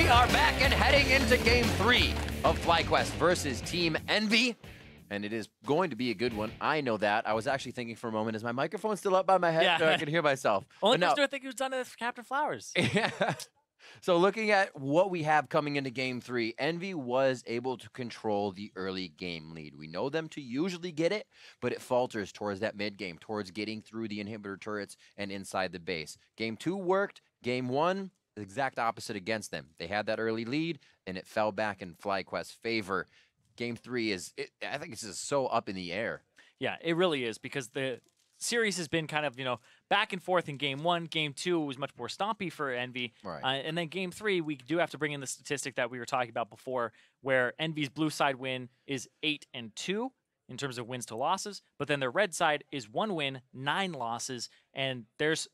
We are back and heading into Game 3 of FlyQuest versus Team Envy. And it is going to be a good one. I know that. I was actually thinking for a moment, is my microphone still up by my head? Yeah. So I can hear myself. Only person I think who's done it is Captain Flowers. Yeah. So looking at what we have coming into Game 3, Envy was able to control the early game lead. We know them to usually get it, but it falters towards that mid game, towards getting through the inhibitor turrets and inside the base. Game 2 worked. Game 1, the exact opposite against them. They had that early lead, and it fell back in FlyQuest's favor. Game 3 is, I think it's just so up in the air. Yeah, it really is, because the series has been kind of, back and forth in Game 1. Game 2 was much more stompy for Envy. Right. And then Game 3, we do have to bring in the statistic that we were talking about before, where Envy's blue side win is 8-2 in terms of wins to losses, but then their red side is 1 win, 9 losses, and there's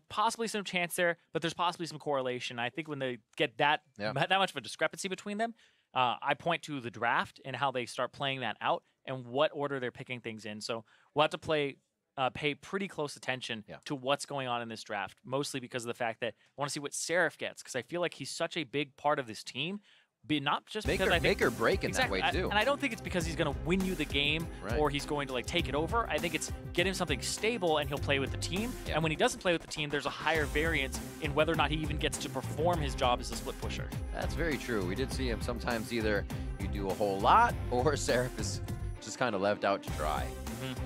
possibly some chance there, but there's possibly some correlation. I think when they get that much of a discrepancy between them, I point to the draft and how they start playing that out and what order they're picking things in. So we'll have to pay pretty close attention to what's going on in this draft, mostly because of the fact that I want to see what Seraph gets, because I feel like he's such a big part of this team. Not just because I think make or break in that way too. And I don't think it's because he's going to win you the game or he's going to take it over. I think it's get him something stable and he'll play with the team. Yeah. And when he doesn't play with the team, there's a higher variance in whether or not he even gets to perform his job as a split pusher. That's very true. We did see him sometimes either you do a whole lot or Seraph is just kind of left out to dry.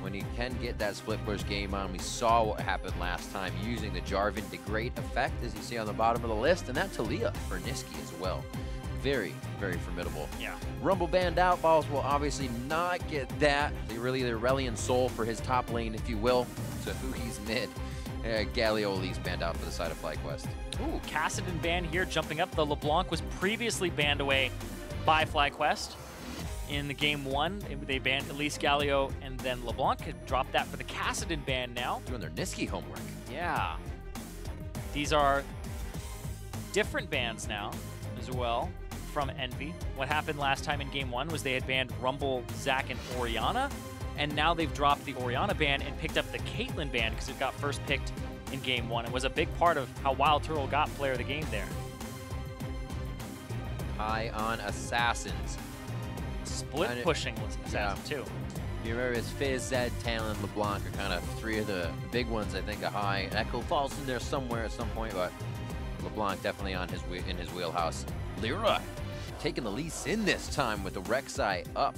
When he can get that split push game on, we saw what happened last time using the Jarvan to great effect, as you see on the bottom of the list, and that Talia for Niski as well. Very, very formidable. Yeah. Rumble banned out. Balls will obviously not get that. They really the Aurelian Soul for his top lane, if you will. So who he's mid. Galliole's banned out for the side of FlyQuest. Ooh, Kassadin ban here, jumping up. The LeBlanc was previously banned away by FlyQuest. In the Game 1, they banned Elise Galio, and then LeBlanc had dropped that for the Kassadin ban now. Doing their Niski homework. Yeah. These are different bans now as well from Envy. What happened last time in Game 1 was they had banned Rumble, Zac, and Orianna, and now they've dropped the Orianna ban and picked up the Caitlyn ban because it got first picked in Game 1. It was a big part of how Wild Turtle got player of the game there. High on Assassins. Split pushing Assassin too. You remember his Fizz, Zed, Talon, LeBlanc are kind of 3 of the big ones, I think, a high. Echo falls in there somewhere at some point, but LeBlanc definitely in his wheelhouse. Lyra taking the lease in this time with the Rek'Sai up.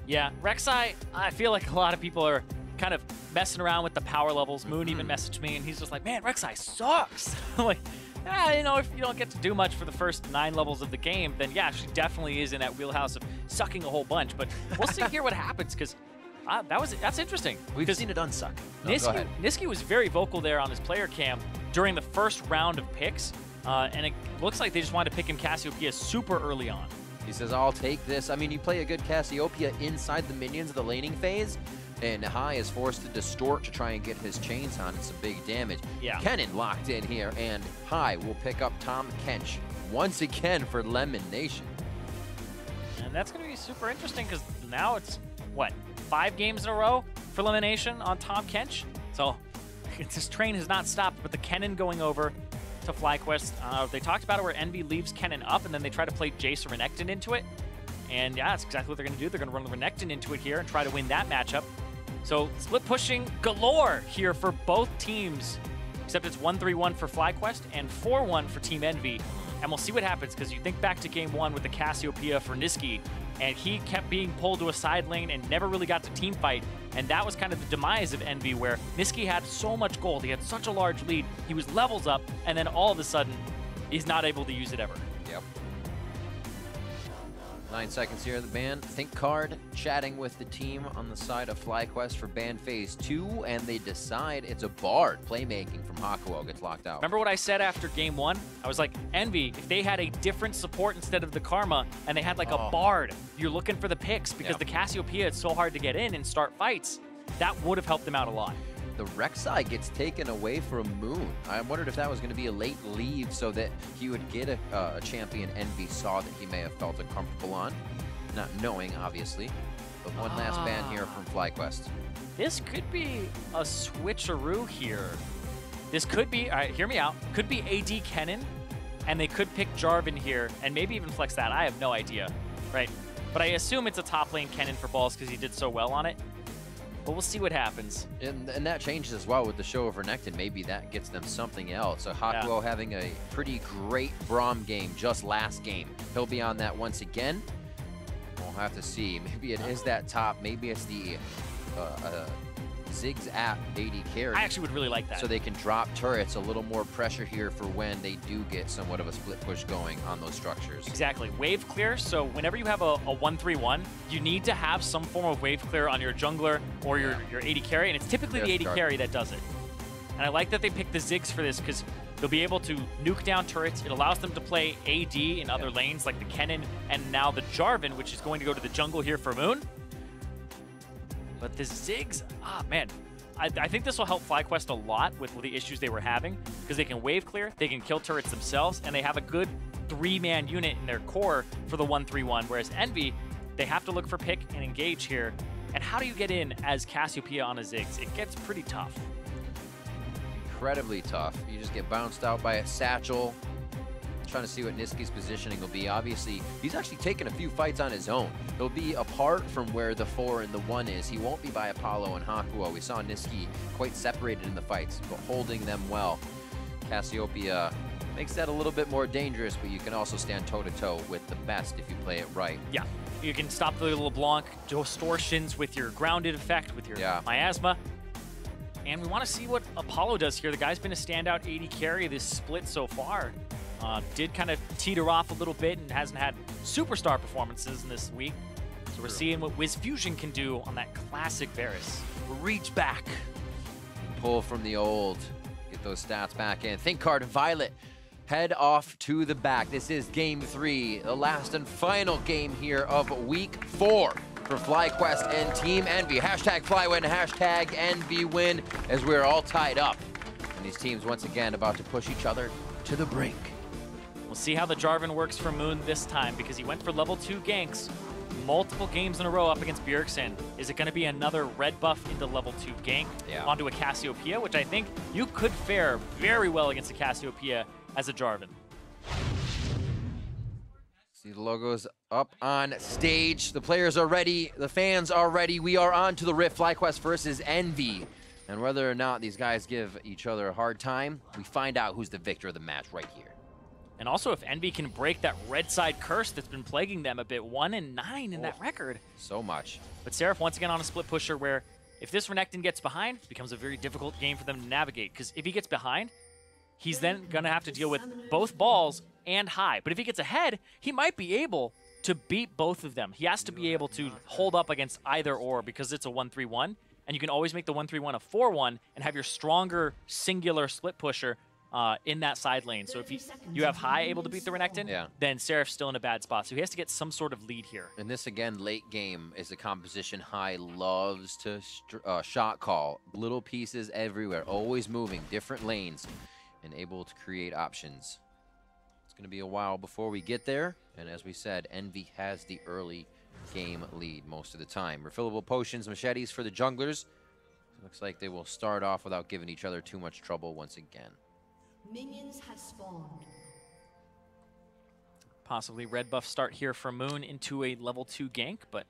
Yeah, Rek'Sai, I feel like a lot of people are kind of messing around with the power levels. Moon even messaged me, and he's just like, man, Rek'Sai sucks. I'm like, if you don't get to do much for the first 9 levels of the game, then yeah, she definitely is in that wheelhouse of sucking a whole bunch. But we'll see here what happens, because that's interesting. We've seen it unsuck. Niski was very vocal there on his player cam during the first round of picks, and it looks like they just wanted to pick him Cassiopeia super early on. He says, I'll take this. I mean, you play a good Cassiopeia inside the minions of the laning phase, and High is forced to distort to try and get his chains on. It's some big damage. Yeah. Kennen locked in here, and High will pick up Tahm Kench once again for Lemon Nation. And that's going to be super interesting, because now it's, what, 5 games in a row for elimination on Tahm Kench? So this train has not stopped, but the Kennen going over to FlyQuest. They talked about it where Envy leaves Kennen up, and then they try to play Jace or Renekton into it. And yeah, that's exactly what they're going to do. They're going to run Renekton into it here and try to win that matchup. So split pushing galore here for both teams, except it's 1-3-1 for FlyQuest and 4-1 for Team Envy. And we'll see what happens, because you think back to Game 1 with the Cassiopeia for Niski, and he kept being pulled to a side lane and never really got to team fight. And that was kind of the demise of Envy, where Niski had so much gold, he had such a large lead, he was levels up, and then all of a sudden, he's not able to use it ever. Yep. 9 seconds here of the ban. Think card chatting with the team on the side of FlyQuest for ban phase 2, and they decide it's a Bard. Playmaking from Hakuo gets locked out. Remember what I said after Game 1? I was like, Envy, if they had a different support instead of the Karma, and they had like a Bard, you're looking for the picks, because the Cassiopeia is so hard to get in and start fights. That would have helped them out a lot. The Rek'Sai gets taken away from Moon. I wondered if that was going to be a late leave so that he would get a champion Envy saw that he may have felt uncomfortable on. Not knowing, obviously. But one last ban here from FlyQuest. This could be a switcheroo here. This could be, all right, hear me out, could be AD Kennen and they could pick Jarvan here and maybe even flex that. I have no idea, right? But I assume it's a top lane Kennen for balls because he did so well on it. But we'll see what happens. And that changes as well with the show of Renekton. Maybe that gets them something else. So Hakuo having a pretty great Braum game just last game. He'll be on that once again. We'll have to see. Maybe it is that top. Maybe it's the Ziggs at AD carry. I actually would really like that. So they can drop turrets, a little more pressure here for when they do get somewhat of a split push going on those structures. Exactly. Wave clear, so whenever you have a 1-3-1, you need to have some form of wave clear on your jungler or your AD carry, and it's typically the AD carry that does it. And I like that they picked the Ziggs for this because they'll be able to nuke down turrets. It allows them to play AD in other lanes like the Kennen and now the Jarvan, which is going to go to the jungle here for Moon. But the Ziggs, man, I think this will help FlyQuest a lot with the issues they were having because they can wave clear, they can kill turrets themselves, and they have a good 3-man unit in their core for the 1-3-1, whereas Envy, they have to look for pick and engage here. And how do you get in as Cassiopeia on a Ziggs? It gets pretty tough. Incredibly tough. You just get bounced out by a satchel. Trying to see what Niski's positioning will be. Obviously, he's actually taken a few fights on his own. He'll be apart from where the 4 and the 1 is. He won't be by Apollo and Hakuo. We saw Niski quite separated in the fights, but holding them well. Cassiopeia makes that a little bit more dangerous, but you can also stand toe-to-toe with the best if you play it right. Yeah, you can stop the LeBlanc distortions with your grounded effect, with your miasma. And we want to see what Apollo does here. The guy's been a standout AD carry this split so far. Did kind of teeter off a little bit and hasn't had superstar performances in this week. So we're seeing what Wiz Fusion can do on that classic Varus. Reach back. Pull from the old. Get those stats back in. Think card Violet. Head off to the back. This is game 3, the last and final game here of week 4 for FlyQuest and Team Envy. Hashtag FlyWin, hashtag EnvyWin, as we're all tied up. And these teams once again about to push each other to the brink. We'll see how the Jarvan works for Moon this time because he went for level 2 ganks multiple games in a row up against Bjergsen. Is it going to be another red buff into level 2 gank onto a Cassiopeia, which I think you could fare very well against a Cassiopeia as a Jarvan. See the logos up on stage. The players are ready. The fans are ready. We are on to the Rift. FlyQuest versus Envy. And whether or not these guys give each other a hard time, we find out who's the victor of the match right here. And also if Envy can break that red side curse that's been plaguing them a bit, 1-9 in that record. So much. But Seraph once again on a split pusher where if this Renekton gets behind, it becomes a very difficult game for them to navigate. Because if he gets behind, he's then going to have to deal with both balls and high. But if he gets ahead, he might be able to beat both of them. He has to be able to hold up against either or because it's a 1-3-1. And you can always make the 1-3-1 a 4-1 and have your stronger singular split pusher in that side lane. So if you have high able to beat the Renekton, then Seraph's still in a bad spot. So he has to get some sort of lead here. And this, again, late game is a composition High loves to shot call. Little pieces everywhere, always moving, different lanes, and able to create options. It's going to be a while before we get there. And as we said, Envy has the early game lead most of the time. Refillable potions, machetes for the junglers. Looks like they will start off without giving each other too much trouble once again. Minions have spawned. Possibly red buff start here for Moon into a level 2 gank, but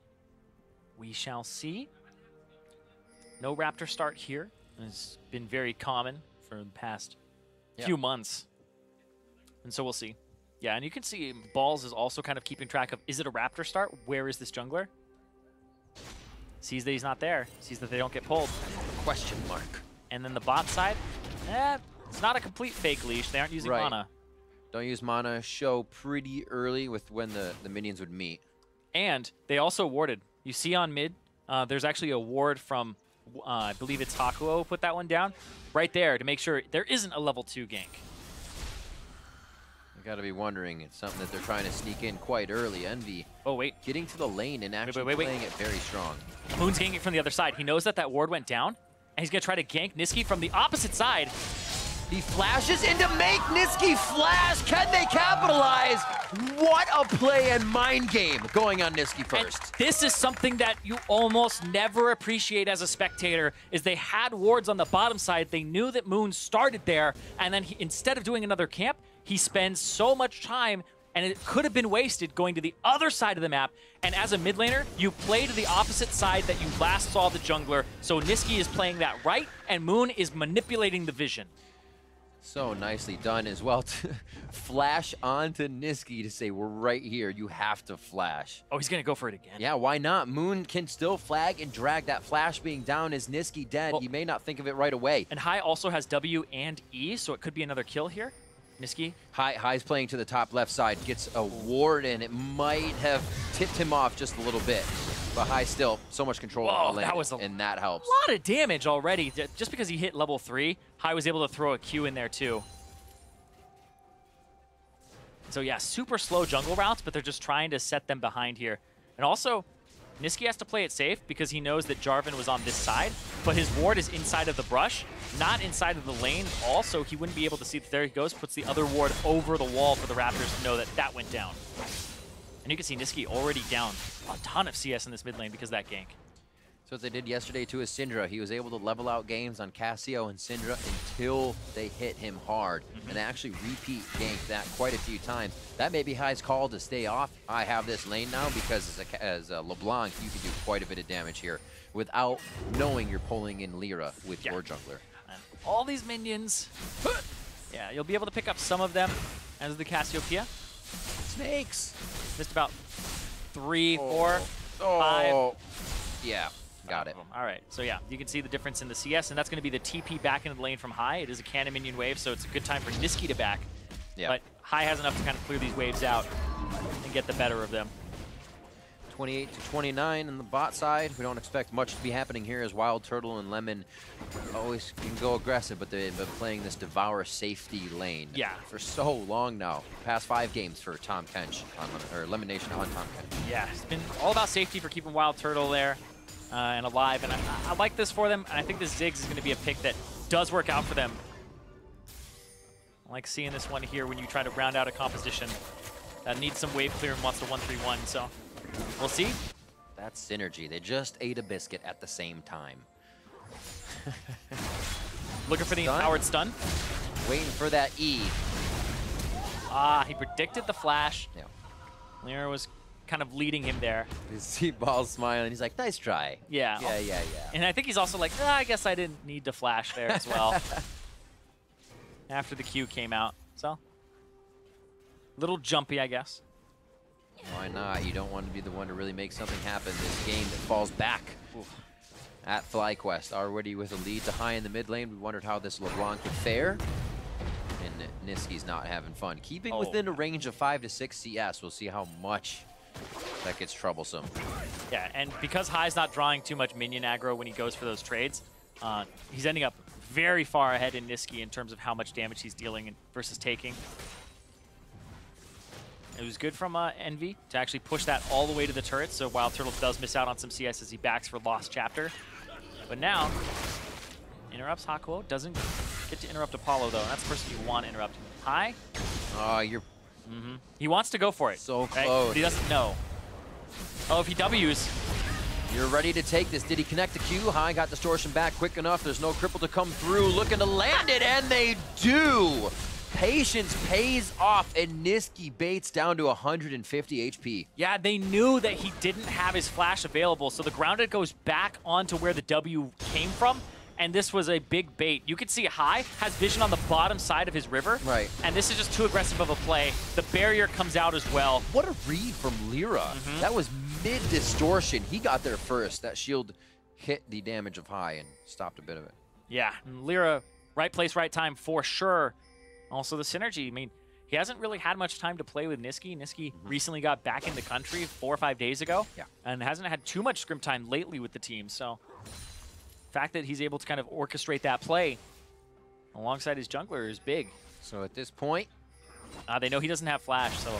we shall see. No Raptor start here. It's been very common for the past few months. And so we'll see. Yeah, and you can see Balls is also kind of keeping track of, is it a Raptor start? Where is this jungler? Sees that he's not there. Sees that they don't get pulled. Question mark. And then the bot side, it's not a complete fake leash. They aren't using mana. Don't use mana. Show pretty early with when the minions would meet. And they also warded. You see on mid, there's actually a ward from, I believe it's Hakuo put that one down, right there to make sure there isn't a level 2 gank. You gotta be wondering, it's something that they're trying to sneak in quite early. Envy. Oh, wait. Getting to the lane and actually playing it very strong. Moon's ganking it from the other side. He knows that that ward went down, and he's gonna try to gank Niski from the opposite side. He flashes in to make Niski flash. Can they capitalize? What a play and mind game going on Niski first. And this is something that you almost never appreciate as a spectator, is they had wards on the bottom side. They knew that Moon started there, and then instead of doing another camp, he spends so much time, and it could have been wasted going to the other side of the map. And as a mid laner, you play to the opposite side that you last saw the jungler. So Niski is playing that right, and Moon is manipulating the vision. So nicely done as well to flash onto Niski to say, we're right here. You have to flash. Oh, he's going to go for it again. Yeah, why not? Moon can still flag and drag. That flash being down is Niski dead. Well, he may not think of it right away. And Hai also has W and E, so it could be another kill here. Niski. Hai's playing to the top left side, gets a ward in. It might have tipped him off just a little bit. But Hai still, so much control on the lane, and that helps. A lot of damage already. Just because he hit level 3, Hai was able to throw a Q in there too. So yeah, super slow jungle routes, but they're just trying to set them behind here. And also, Niski has to play it safe because he knows that Jarvan was on this side, but his ward is inside of the brush, not inside of the lane. Also, he wouldn't be able to see that there he goes, puts the other ward over the wall for the Raptors to know that that went down. And you can see Niski already down a ton of CS in this mid lane because of that gank. So what they did yesterday to his Syndra, he was able to level out games on Cassio and Syndra until they hit him hard. And actually repeat gank that quite a few times. That may be Hai's call to stay off. I have this lane now because as a LeBlanc, you can do quite a bit of damage here without knowing you're pulling in Lyra with your jungler. And all these minions, yeah, you'll be able to pick up some of them as the Cassiopeia. Snakes! Missed about 3, 4, 5. Yeah. Got it. All right, so yeah, you can see the difference in the CS, and that's going to be the TP back into the lane from Hai. It is a cannon minion wave, so it's a good time for Niski to back. Yeah. But Hai has enough to kind of clear these waves out and get the better of them. 28 to 29 on the bot side. We don't expect much to be happening here as Wild Turtle and Lemon always can go aggressive, but they've been playing this Devour safety lane for so long now. Past 5 games for Tom Kench, or Lemon Nation on Tom Kench. Yeah, it's been all about safety for keeping Wild Turtle there. And alive, and I like this for them, and I think this Ziggs is going to be a pick that does work out for them. I like seeing this one here when you try to round out a composition that needs some wave clear and wants to 1-3-1, so we'll see. That's synergy. They just ate a biscuit at the same time. Looking for the empowered stun. Waiting for that E. Ah, he predicted the flash. Yeah. Lyra was kind of leading him there. You see Ball smiling. He's like, nice try. Yeah. Yeah. And I think he's also like, I guess I didn't need to flash there as well. After the Q came out. So, little jumpy, I guess. Why not? You don't want to be the one to really make something happen this game that falls back. Oof. At FlyQuest, already with a lead to Hai in the mid lane. We wondered how this LeBlanc would fare. And Niski's not having fun. Keeping within a range of 5 to 6 CS. We'll see how much that gets troublesome. Yeah, and because Hai's not drawing too much minion aggro when he goes for those trades, he's ending up very far ahead in Niski in terms of how much damage he's dealing versus taking. It was good from Envy to actually push that all the way to the turret, so Wild Turtle does miss out on some CS as he backs for Lost Chapter. But now, interrupts Hakuo, doesn't get to interrupt Apollo though, and that's the person you want to interrupt. Hai? Oh, you're... He wants to go for it. So right? close. But he doesn't know. Oh, if he W's. You're ready to take this. Did he connect the Q? Hai got distortion back quick enough. There's no cripple to come through. Looking to land it, and they do. Patience pays off, and Niski baits down to 150 HP. Yeah, they knew that he didn't have his flash available, so the grounded goes back onto where the W came from, and this was a big bait. You can see Hai has vision on the bottom side of his river, right? And this is just too aggressive of a play. The barrier comes out as well. What a read from Lyra. That was mid-distortion. He got there first. That shield hit the damage of Hai and stopped a bit of it. Yeah, and Lyra, right place, right time for sure. Also the synergy. I mean, he hasn't really had much time to play with Niski. Niski recently got back in the country 4 or 5 days ago. Yeah. And hasn't had too much scrim time lately with the team. So the fact that he's able to kind of orchestrate that play alongside his jungler is big. So at this point, they know he doesn't have flash, so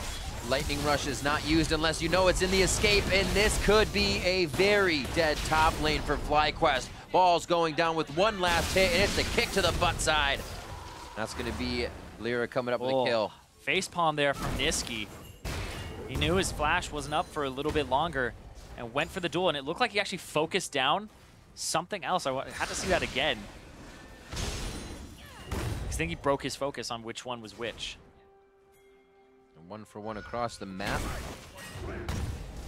Lightning Rush is not used unless you know it's in the escape, and this could be a very dead top lane for FlyQuest. Ball's going down with one last hit, and it's a kick to the butt side. That's going to be Lyra coming up with a kill. Facepalm there from Niski. He knew his flash wasn't up for a little bit longer and went for the duel, and it looked like he actually focused down something else. I had to see that again. I think he broke his focus on which one was which. 1-for-1 across the map.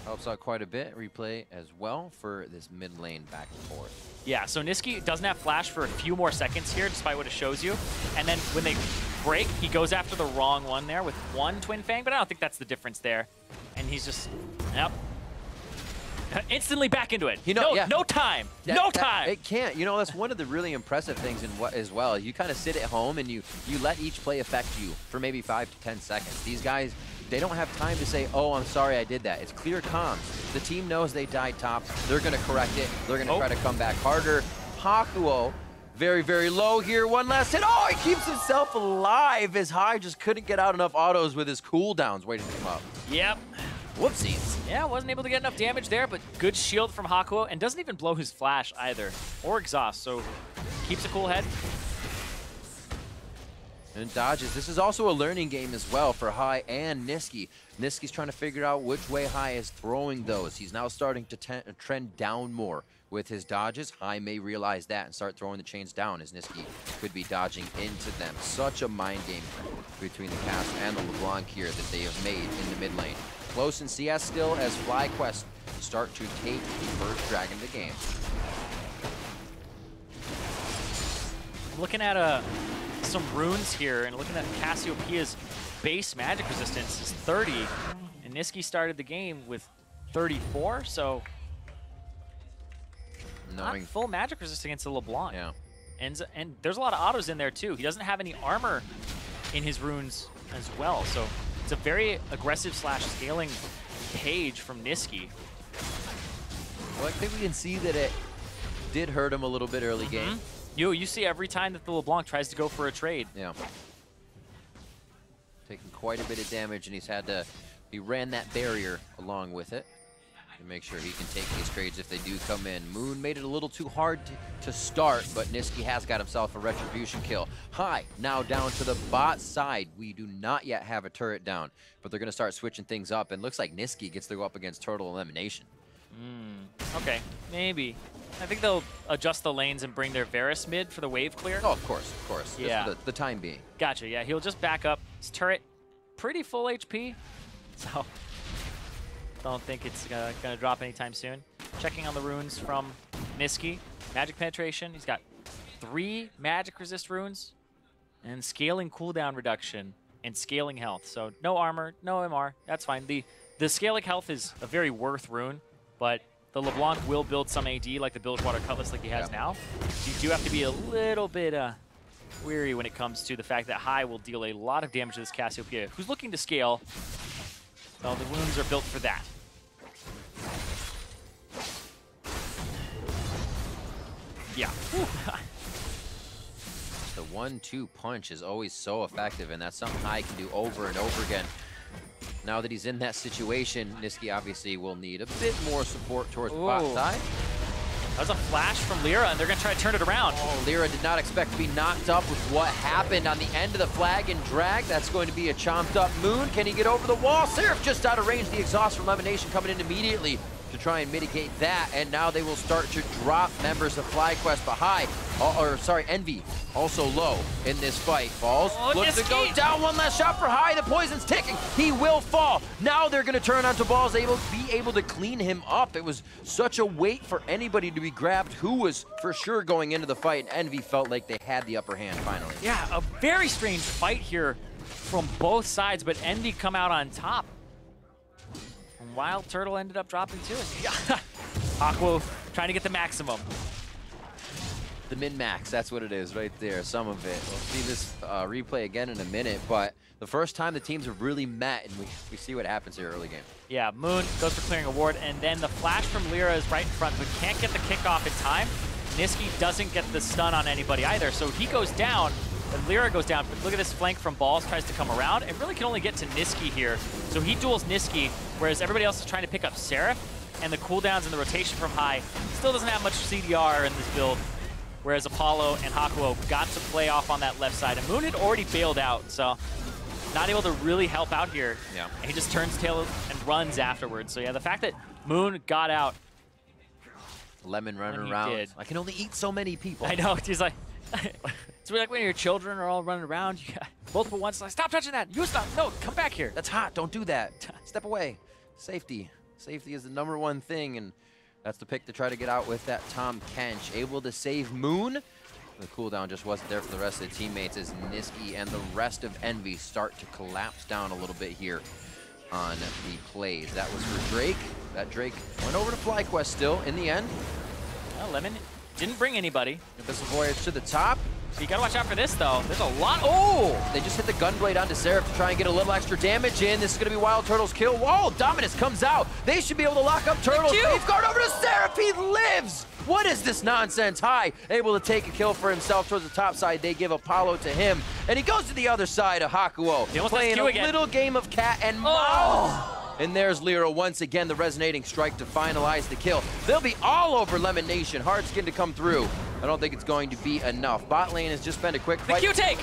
Helps out quite a bit. Replay as well for this mid lane back and forth. Yeah, so Niski doesn't have flash for a few more seconds here, despite what it shows you. And then when they break, he goes after the wrong one there with one Twin Fang, but I don't think that's the difference there. And he's just, yep. Instantly back into it. You know, no time. No time. It can't. You know, that's one of the really impressive things in what as well. You kind of sit at home and you let each play affect you for maybe 5 to 10 seconds. These guys, they don't have time to say, oh, I'm sorry I did that. It's clear comms. The team knows they died top. They're going to correct it. They're going to try to come back harder. Hakuo, very, very low here. One last hit. Oh, he keeps himself alive as High just couldn't get out enough autos with his cooldowns waiting to come up. Yep. Whoopsies. Yeah, wasn't able to get enough damage there, but good shield from Hakuo, and doesn't even blow his flash either, or exhaust, so keeps a cool head. And dodges. This is also a learning game as well for High and Niski. Niski's trying to figure out which way High is throwing those. He's now starting to trend down more with his dodges. High may realize that and start throwing the chains down as Niski could be dodging into them. Such a mind game between the cast and the LeBlanc here that they have made in the mid lane. Close in CS still as FlyQuest start to take the first dragon of the game. Looking at some runes here and looking at Cassiopeia's base magic resistance is 30, and Niski started the game with 34, so not full magic resist against the LeBlanc. Yeah. And there's a lot of autos in there too. He doesn't have any armor in his runes as well, so it's a very aggressive slash scaling page from Niski. Well, I think we can see that it did hurt him a little bit early game. You see every time that the LeBlanc tries to go for a trade. Yeah. Taking quite a bit of damage, and he ran that barrier along with it to make sure he can take these trades if they do come in. Moon made it a little too hard to start, but Niski has got himself a retribution kill. High now down to the bot side. We do not yet have a turret down, but they're going to start switching things up, and looks like Niski gets to go up against Turtle Elimination. Okay, maybe. I think they'll adjust the lanes and bring their Varus mid for the wave clear. Oh, of course, of course. Yeah. Just for the time being. Gotcha, yeah, he'll just back up. His turret, pretty full HP, so don't think it's gonna drop anytime soon. Checking on the runes from Niski. Magic penetration, he's got 3 magic resist runes, and scaling cooldown reduction, and scaling health. So no armor, no MR, that's fine. The scaling health is a very worth rune, but the LeBlanc will build some AD like the Bilgewater Cutlass like he has now. So you do have to be a little bit weary when it comes to the fact that High will deal a lot of damage to this Cassiopeia, who's looking to scale. So the runes are built for that. Yeah. The 1-2 punch is always so effective, and that's something High can do over and over again. Now that he's in that situation, Niski obviously will need a bit more support towards the bot side. That was a flash from Lyra, and they're going to try to turn it around. Oh, Lyra did not expect to be knocked up with what happened on the end of the flag and drag. That's going to be a chomped up Moon. Can he get over the wall? Seraph just out of range. The exhaust from Elimination coming in immediately to try and mitigate that, and now they will start to drop members of FlyQuest behind. Envy also low in this fight. Falls, looks to go down. One last shot for High. The poison's ticking. He will fall. Now they're going to turn onto Balls, be able to clean him up. It was such a wait for anybody to be grabbed who was for sure going into the fight, and Envy felt like they had the upper hand finally. Yeah, a very strange fight here from both sides, but Envy come out on top. And Wild Turtle ended up dropping too. Aqua trying to get the maximum. The min-max, that's what it is right there, some of it. We'll see this replay again in a minute, but the first time the teams have really met, and we see what happens here early game. Yeah, Moon goes for clearing a ward, and then the flash from Lyra is right in front, but can't get the kickoff in time. Niski doesn't get the stun on anybody either, so he goes down, and Lyra goes down, but look at this flank from Balls, tries to come around, and really can only get to Niski here. So he duels Niski, whereas everybody else is trying to pick up Seraph, and the cooldowns and the rotation from High still doesn't have much CDR in this build. Whereas Apollo and Hakuo got to play off on that left side. And Moon had already bailed out, so not able to really help out here. Yeah. And he just turns tail and runs afterwards. So yeah, the fact that Moon got out. Lemon running around. I can only eat so many people. I know, he's like, it's like when your children are all running around, multiple ones. Like, stop touching that. You stop. No, come back here. That's hot. Don't do that. Step away. Safety. Safety is the #1 thing, and that's the pick to try to get out with that Tahm Kench. Able to save Moon. The cooldown just wasn't there for the rest of the teammates as Niski and the rest of Envy start to collapse down a little bit here on the plays. That was for Drake. That Drake went over to FlyQuest still in the end. Well, Lemon didn't bring anybody. This voyage to the top. So you gotta watch out for this, though. There's a lot. Oh! They just hit the Gunblade onto Seraph to try and get a little extra damage in. This is gonna be Wild Turtle's kill. Whoa, Dominus comes out. They should be able to lock up Turtle. Safeguard over to Seraph. He lives. What is this nonsense? High, able to take a kill for himself towards the top side. They give Apollo to him, and he goes to the other side of Hakuo, playing a little game of cat and mouse. And there's Lyra once again, the resonating strike to finalize the kill. They'll be all over Lemon Nation. Hard skin to come through. I don't think it's going to be enough. Bot lane has just been a quick fight. The Q take!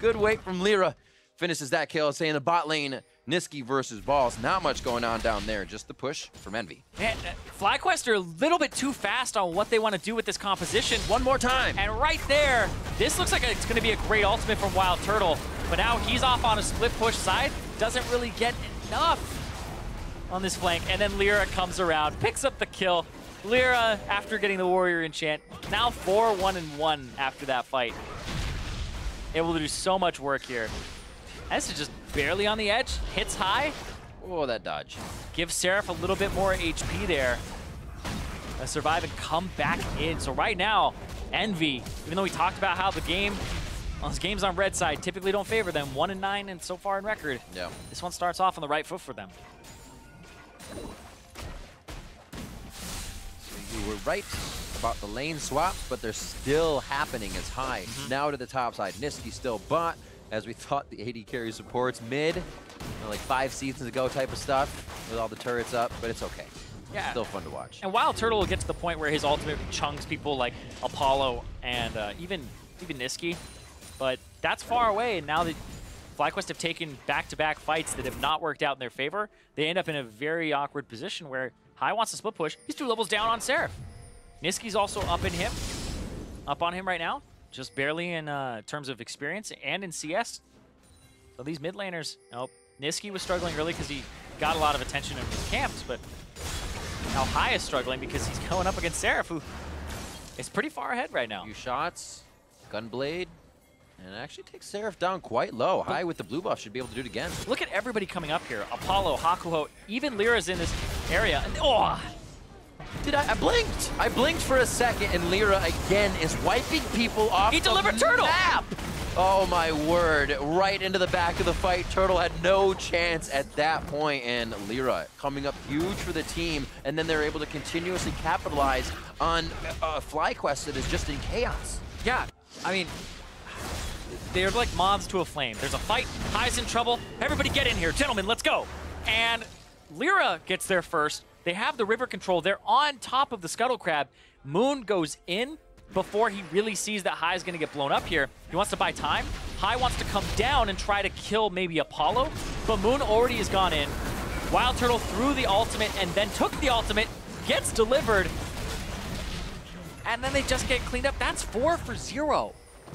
Good wait from Lyra. Finishes that kill, saying the bot lane, Niski versus Balls. Not much going on down there, just the push from Envy. Man, FlyQuest are a little bit too fast on what they want to do with this composition. One more time. And right there, this looks like it's going to be a great ultimate from Wild Turtle. But now he's off on a split push side. Doesn't really get enough on this flank. And then Lyra comes around, picks up the kill. Lyra, after getting the Warrior Enchant, now 4-1-1 after that fight. Able to do so much work here. This is just barely on the edge, hits high. Oh, that dodge. Give Seraph a little bit more HP there. Survive and come back in. So right now, Envy, even though we talked about how the game, those games on red side typically don't favor them, 1-9 and so far in record. Yeah. This one starts off on the right foot for them. So you were right about the lane swaps, but they're still happening as High. Now to the top side. Niski still bot, as we thought the AD carry supports mid, like 5 seasons ago type of stuff, with all the turrets up, but it's okay. Yeah. Still fun to watch. And Wild Turtle will get to the point where his ultimate chunks people like Apollo and even Niski, but that's far away. And now that FlyQuest have taken back-to-back fights that have not worked out in their favor, they end up in a very awkward position where High wants to split push. He's 2 levels down on Seraph. Niski's also up on him right now, just barely in terms of experience and in CS. So these mid laners, nope. Niski was struggling early because he got a lot of attention and was camped, but now High is struggling because he's going up against Seraph, who is pretty far ahead right now. Few shots, Gunblade, and it actually takes Seraph down quite low. High with the blue buff should be able to do it again. Look at everybody coming up here. Apollo, Hakuho, even Lyra's in this area. And, oh! I blinked. I blinked for a second, and Lyra again is wiping people off. He delivered Turtle. Map. Oh my word! Right into the back of the fight. Turtle had no chance at that point, and Lyra coming up huge for the team. And then they're able to continuously capitalize on FlyQuest that is just in chaos. Yeah, I mean, they're like moths to a flame. There's a fight. High's in trouble. Everybody get in here, gentlemen. Let's go. And Lyra gets there first. They have the river control. They're on top of the Scuttle Crab. Moon goes in before he really sees that High is going to get blown up here. He wants to buy time. High wants to come down and try to kill maybe Apollo, but Moon already has gone in. Wild Turtle threw the ultimate and then took the ultimate, gets delivered, and then they just get cleaned up. That's 4 for 0.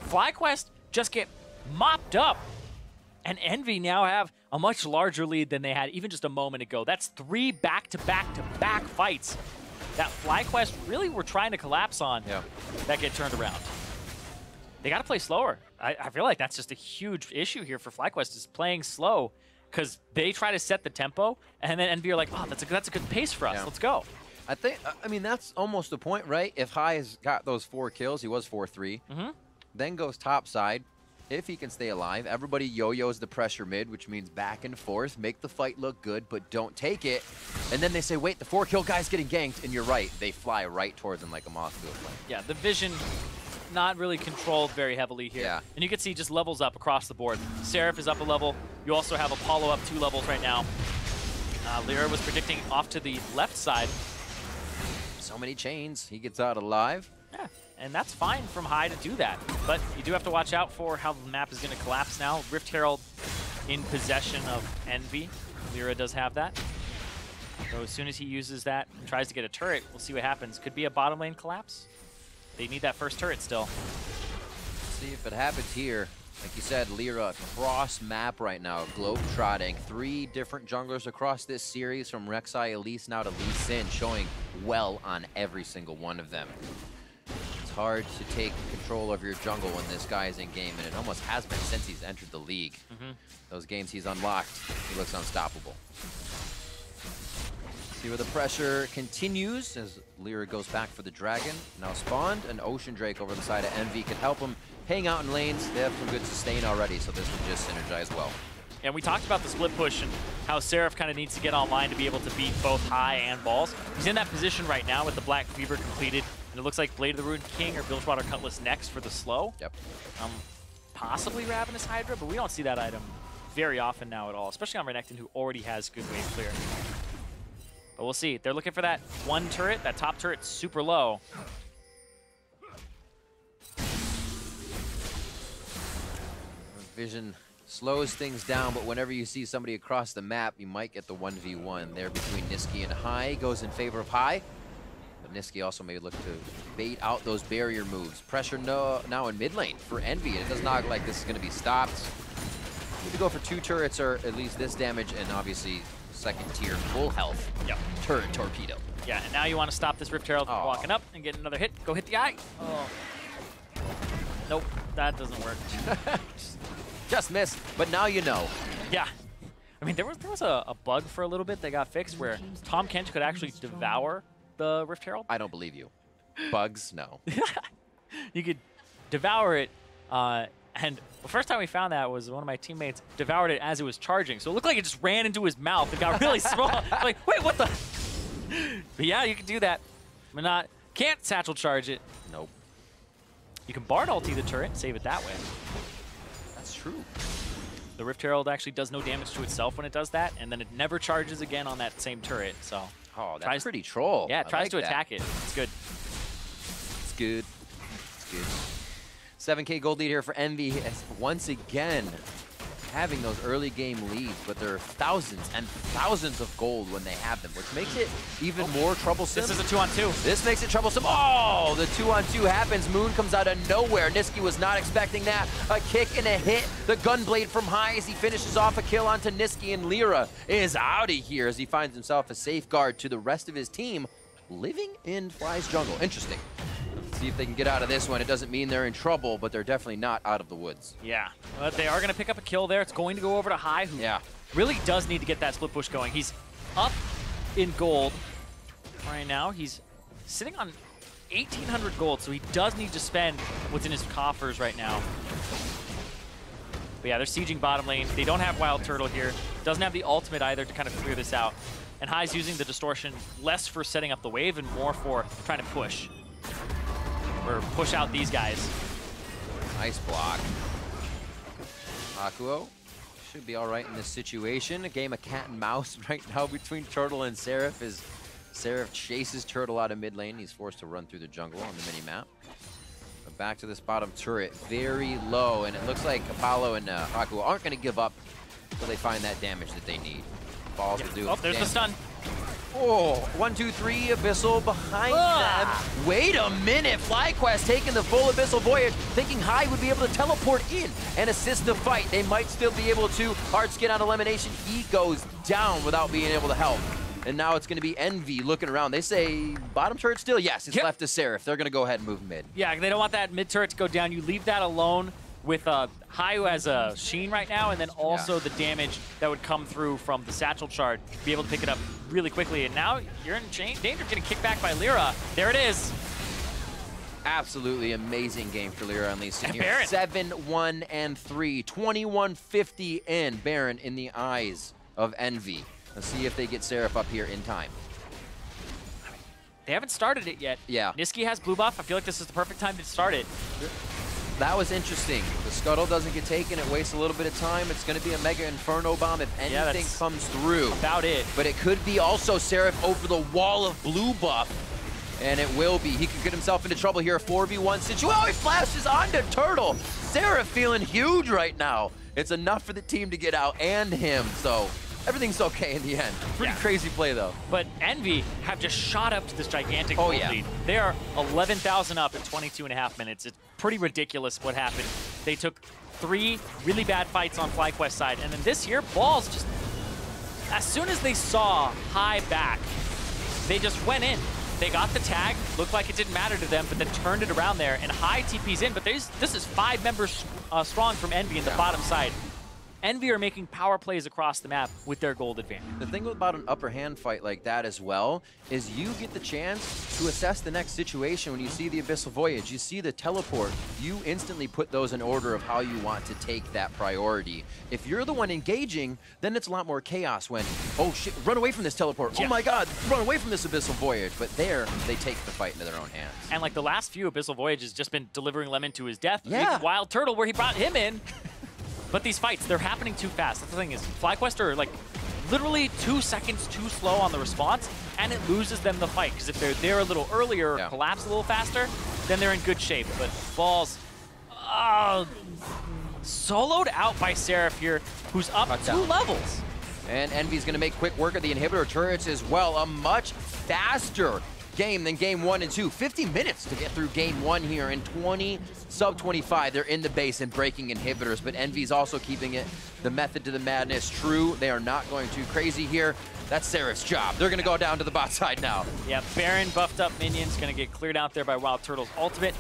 FlyQuest just get mopped up, and Envy now have a much larger lead than they had even just a moment ago. That's 3 back-to-back-to-back fights that FlyQuest really were trying to collapse on that get turned around. They got to play slower. I feel like that's just a huge issue here for FlyQuest, is playing slow, because they try to set the tempo, and then Envy are like, oh, that's a good pace for us. Let's go. I mean, that's almost the point, right? If High's got those 4 kills, he was 4-3, then goes top side. If he can stay alive, everybody yo-yos the pressure mid, which means back and forth, make the fight look good, but don't take it. And then they say, wait, the 4-kill guy's getting ganked, and you're right. They fly right towards him like a moth to a flame. Yeah, the vision not really controlled very heavily here. Yeah. And you can see just levels up across the board. Seraph is up a level. You also have Apollo up 2 levels right now. Lyra was predicting off to the left side. So many chains. He gets out alive. Yeah, and that's fine from High to do that. But you do have to watch out for how the map is going to collapse now. Rift Herald in possession of Envy. Lyra does have that. So as soon as he uses that and tries to get a turret, we'll see what happens. Could be a bottom lane collapse. They need that first turret still. See if it happens here. Like you said, Lyra cross map right now, globe-trotting. 3 different junglers across this series, from Rek'Sai, Elise now to Lee Sin, showing well on every single one of them. It's hard to take control of your jungle when this guy is in game, and it almost has been since he's entered the league. Those games he's unlocked, he looks unstoppable. See where the pressure continues as Lyra goes back for the dragon. Now spawned, an Ocean Drake over the side of Envy could help him hang out in lanes. They have some good sustain already, so this would just synergize well. And we talked about the split push and how Seraph kind of needs to get online to be able to beat both High and Balls. He's in that position right now with the Black Fever completed, and it looks like Blade of the Ruined King or Bilgewater Cutlass next for the slow. Yep. Possibly Ravenous Hydra, but we don't see that item very often now at all, especially on Renekton, who already has good wave clear. But we'll see. They're looking for that one turret. That top turret's super low. Vision slows things down, but whenever you see somebody across the map, you might get the 1v1 there between Niski and High. Goes in favor of High, but Niski also may look to bait out those barrier moves. Pressure now in mid lane for Envy, and it does not look like this is going to be stopped. Need to go for 2 turrets or at least this damage, and obviously second tier full health. Yep. Turret torpedo. Yeah, and now you want to stop this Rift Herald from walking up and get another hit. Go hit the eye. Oh. Nope, that doesn't work. Just missed, but now you know. Yeah. I mean, there was a bug for a little bit that got fixed where Tahm Kench could actually devour the Rift Herald. I don't believe you. Bugs? No. You could devour it, and the first time we found that was one of my teammates devoured it as it was charging. So it looked like it just ran into his mouth and got really small. I'm like, wait, what the? But yeah, you can do that. But can't satchel charge it. Nope. You can Bard ulti the turret and save it that way. That's true. The Rift Herald actually does no damage to itself when it does that, and then it never charges again on that same turret. So that's pretty troll. Yeah, it tries to attack it. It's good. It's good. It's good. 7K gold lead here for Envy, as once again having those early game leads, but there are thousands and thousands of gold when they have them, which makes it even more troublesome. This is a 2-on-2. This makes it troublesome. Oh, the 2-on-2 happens. Moon comes out of nowhere. Niski was not expecting that. A kick and a hit. The Gunblade from High as he finishes off a kill onto Niski, and Lyra is out of here as he finds himself a safeguard to the rest of his team living in Fly's jungle. Interesting. See if they can get out of this one. It doesn't mean they're in trouble, but they're definitely not out of the woods. Yeah, but they are going to pick up a kill there. It's going to go over to High, who really does need to get that split push going. He's up in gold right now. He's sitting on 1,800 gold, so he does need to spend what's in his coffers right now. But yeah, they're sieging bottom lane. They don't have Wild Turtle here. Doesn't have the ultimate either to kind of clear this out. And High's using the distortion less for setting up the wave and more for trying to push. Or push out these guys. Nice block. Akuo should be all right in this situation. A game of cat and mouse right now between Turtle and Seraph as Seraph chases Turtle out of mid lane. He's forced to run through the jungle on the mini-map. But back to this bottom turret, very low, and it looks like Apollo and Akuo aren't going to give up until they find that damage that they need. Balls will do it. Oh, there's the stun. Oh, 1, 2, 3, Abyssal behind them. Wait a minute, FlyQuest taking the full Abyssal Voyage, thinking High would be able to teleport in and assist the fight. They might still be able to. Hard skin on elimination. He goes down without being able to help. And now it's going to be Envy looking around. They say bottom turret still? Yes, it's left to Seraph. They're going to go ahead and move mid. Yeah, they don't want that mid turret to go down. You leave that alone with High, who has a Sheen right now, and then also the damage that would come through from the Satchel Shard, be able to pick it up really quickly. And now you're in danger of getting kicked back by Lyra. There it is. Absolutely amazing game for Lyra and Lee Sin here. Baron. 7-1-3, 21-50 in. Baron in the eyes of Envy. Let's see if they get Seraph up here in time. They haven't started it yet. Yeah. Niski has blue buff. I feel like this is the perfect time to start it. That was interesting. The scuttle doesn't get taken. It wastes a little bit of time. It's going to be a Mega Inferno Bomb if anything comes through. About it. But it could be also Seraph over the wall of blue buff. And it will be. He could get himself into trouble here. A 4v1 situation. Oh, he flashes onto Turtle. Seraph feeling huge right now. It's enough for the team to get out and him. So everything's okay in the end. Pretty crazy play, though. But Envy have just shot up to this gigantic lead. They are 11,000 up in 22.5 minutes. It's pretty ridiculous what happened. They took 3 really bad fights on FlyQuest side. And then this year, Balls just, as soon as they saw High back, they just went in. They got the tag, looked like it didn't matter to them, but then turned it around there, and High TP's in, but this is 5 members strong from Envy in the bottom side. Envy are making power plays across the map with their gold advantage. The thing about an upper hand fight like that as well is you get the chance to assess the next situation. When you see the Abyssal Voyage, you see the teleport, you instantly put those in order of how you want to take that priority. If you're the one engaging, then it's a lot more chaos when, oh shit, run away from this teleport. Yeah. Oh my god, run away from this Abyssal Voyage. But there, they take the fight into their own hands. And like the last few Abyssal Voyages just been delivering Lemon to his death. Yeah. Even Wild Turtle where he brought him in. But these fights, they're happening too fast. That's the thing is, FlyQuest are like literally 2 seconds too slow on the response, and it loses them the fight. Because if they're there a little earlier or collapse a little faster, then they're in good shape. But Balls, soloed out by Seraph here, who's up 2 levels. And Envy's going to make quick work of the inhibitor turrets as well. A much faster game than game 1 and 2. 50 minutes to get through game 1 here, and 20 sub 25. They're in the base and breaking inhibitors, but Envy's also keeping it the method to the madness true. They are not going too crazy here. That's Seraph's job. They're going to go down to the bot side now. Yeah, Baron buffed up minions, going to get cleared out there by Wild Turtle's ultimate.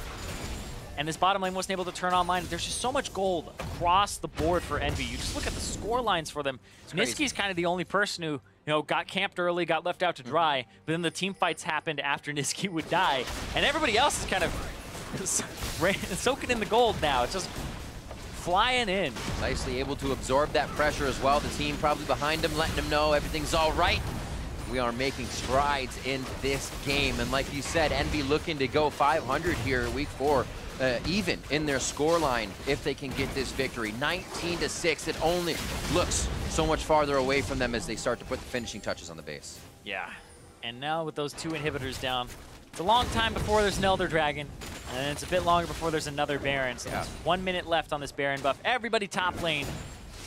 And this bottom lane wasn't able to turn online. There's just so much gold across the board for Envy. You just look at the score lines for them. Niski's kind of the only person who, got camped early, got left out to dry, but then the team fights happened after Niski would die. And everybody else is kind of soaking in the gold now. It's just flying in. Nicely able to absorb that pressure as well. The team probably behind him, letting him know everything's all right. We are making strides in this game. And like you said, Envy looking to go 500 here week 4. Even in their scoreline if they can get this victory. 19-6, it only looks so much farther away from them as they start to put the finishing touches on the base. Yeah, and now with those 2 inhibitors down, it's a long time before there's an Elder Dragon, and it's a bit longer before there's another Baron. So there's 1 minute left on this Baron buff. Everybody top lane,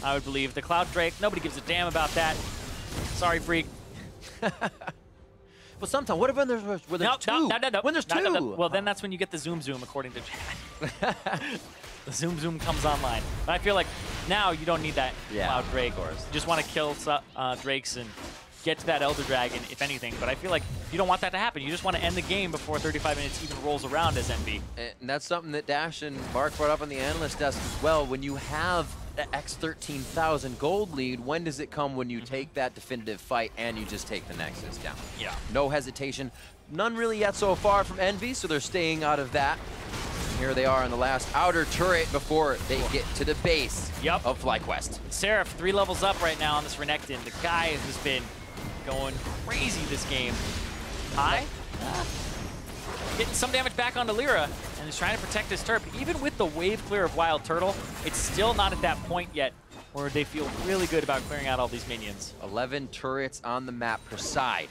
I would believe. The Cloud Drake, nobody gives a damn about that. Sorry, Freak. Well, sometimes, what if when there's 2? No. When there's 2? Well, then that's when you get the Zoom Zoom, according to Chad. The Zoom Zoom comes online. But I feel like now you don't need that Cloud Drake. You just want to kill Drakes and get to that Elder Dragon, if anything. But I feel like you don't want that to happen. You just want to end the game before 35 minutes even rolls around as Envy. And that's something that Dash and Mark brought up on the analyst desk as well. When you have the X 13,000 gold lead, when does it come when you take that definitive fight and you just take the Nexus down? Yeah. No hesitation. None really yet so far from Envy, so they're staying out of that. And here they are in the last outer turret before they get to the base of FlyQuest. Seraph 3 levels up right now on this Renekton. The guy has been going crazy this game. High. Getting some damage back onto Lyra, and is trying to protect his turret. Even with the wave clear of Wild Turtle, it's still not at that point yet where they feel really good about clearing out all these minions. 11 turrets on the map per side.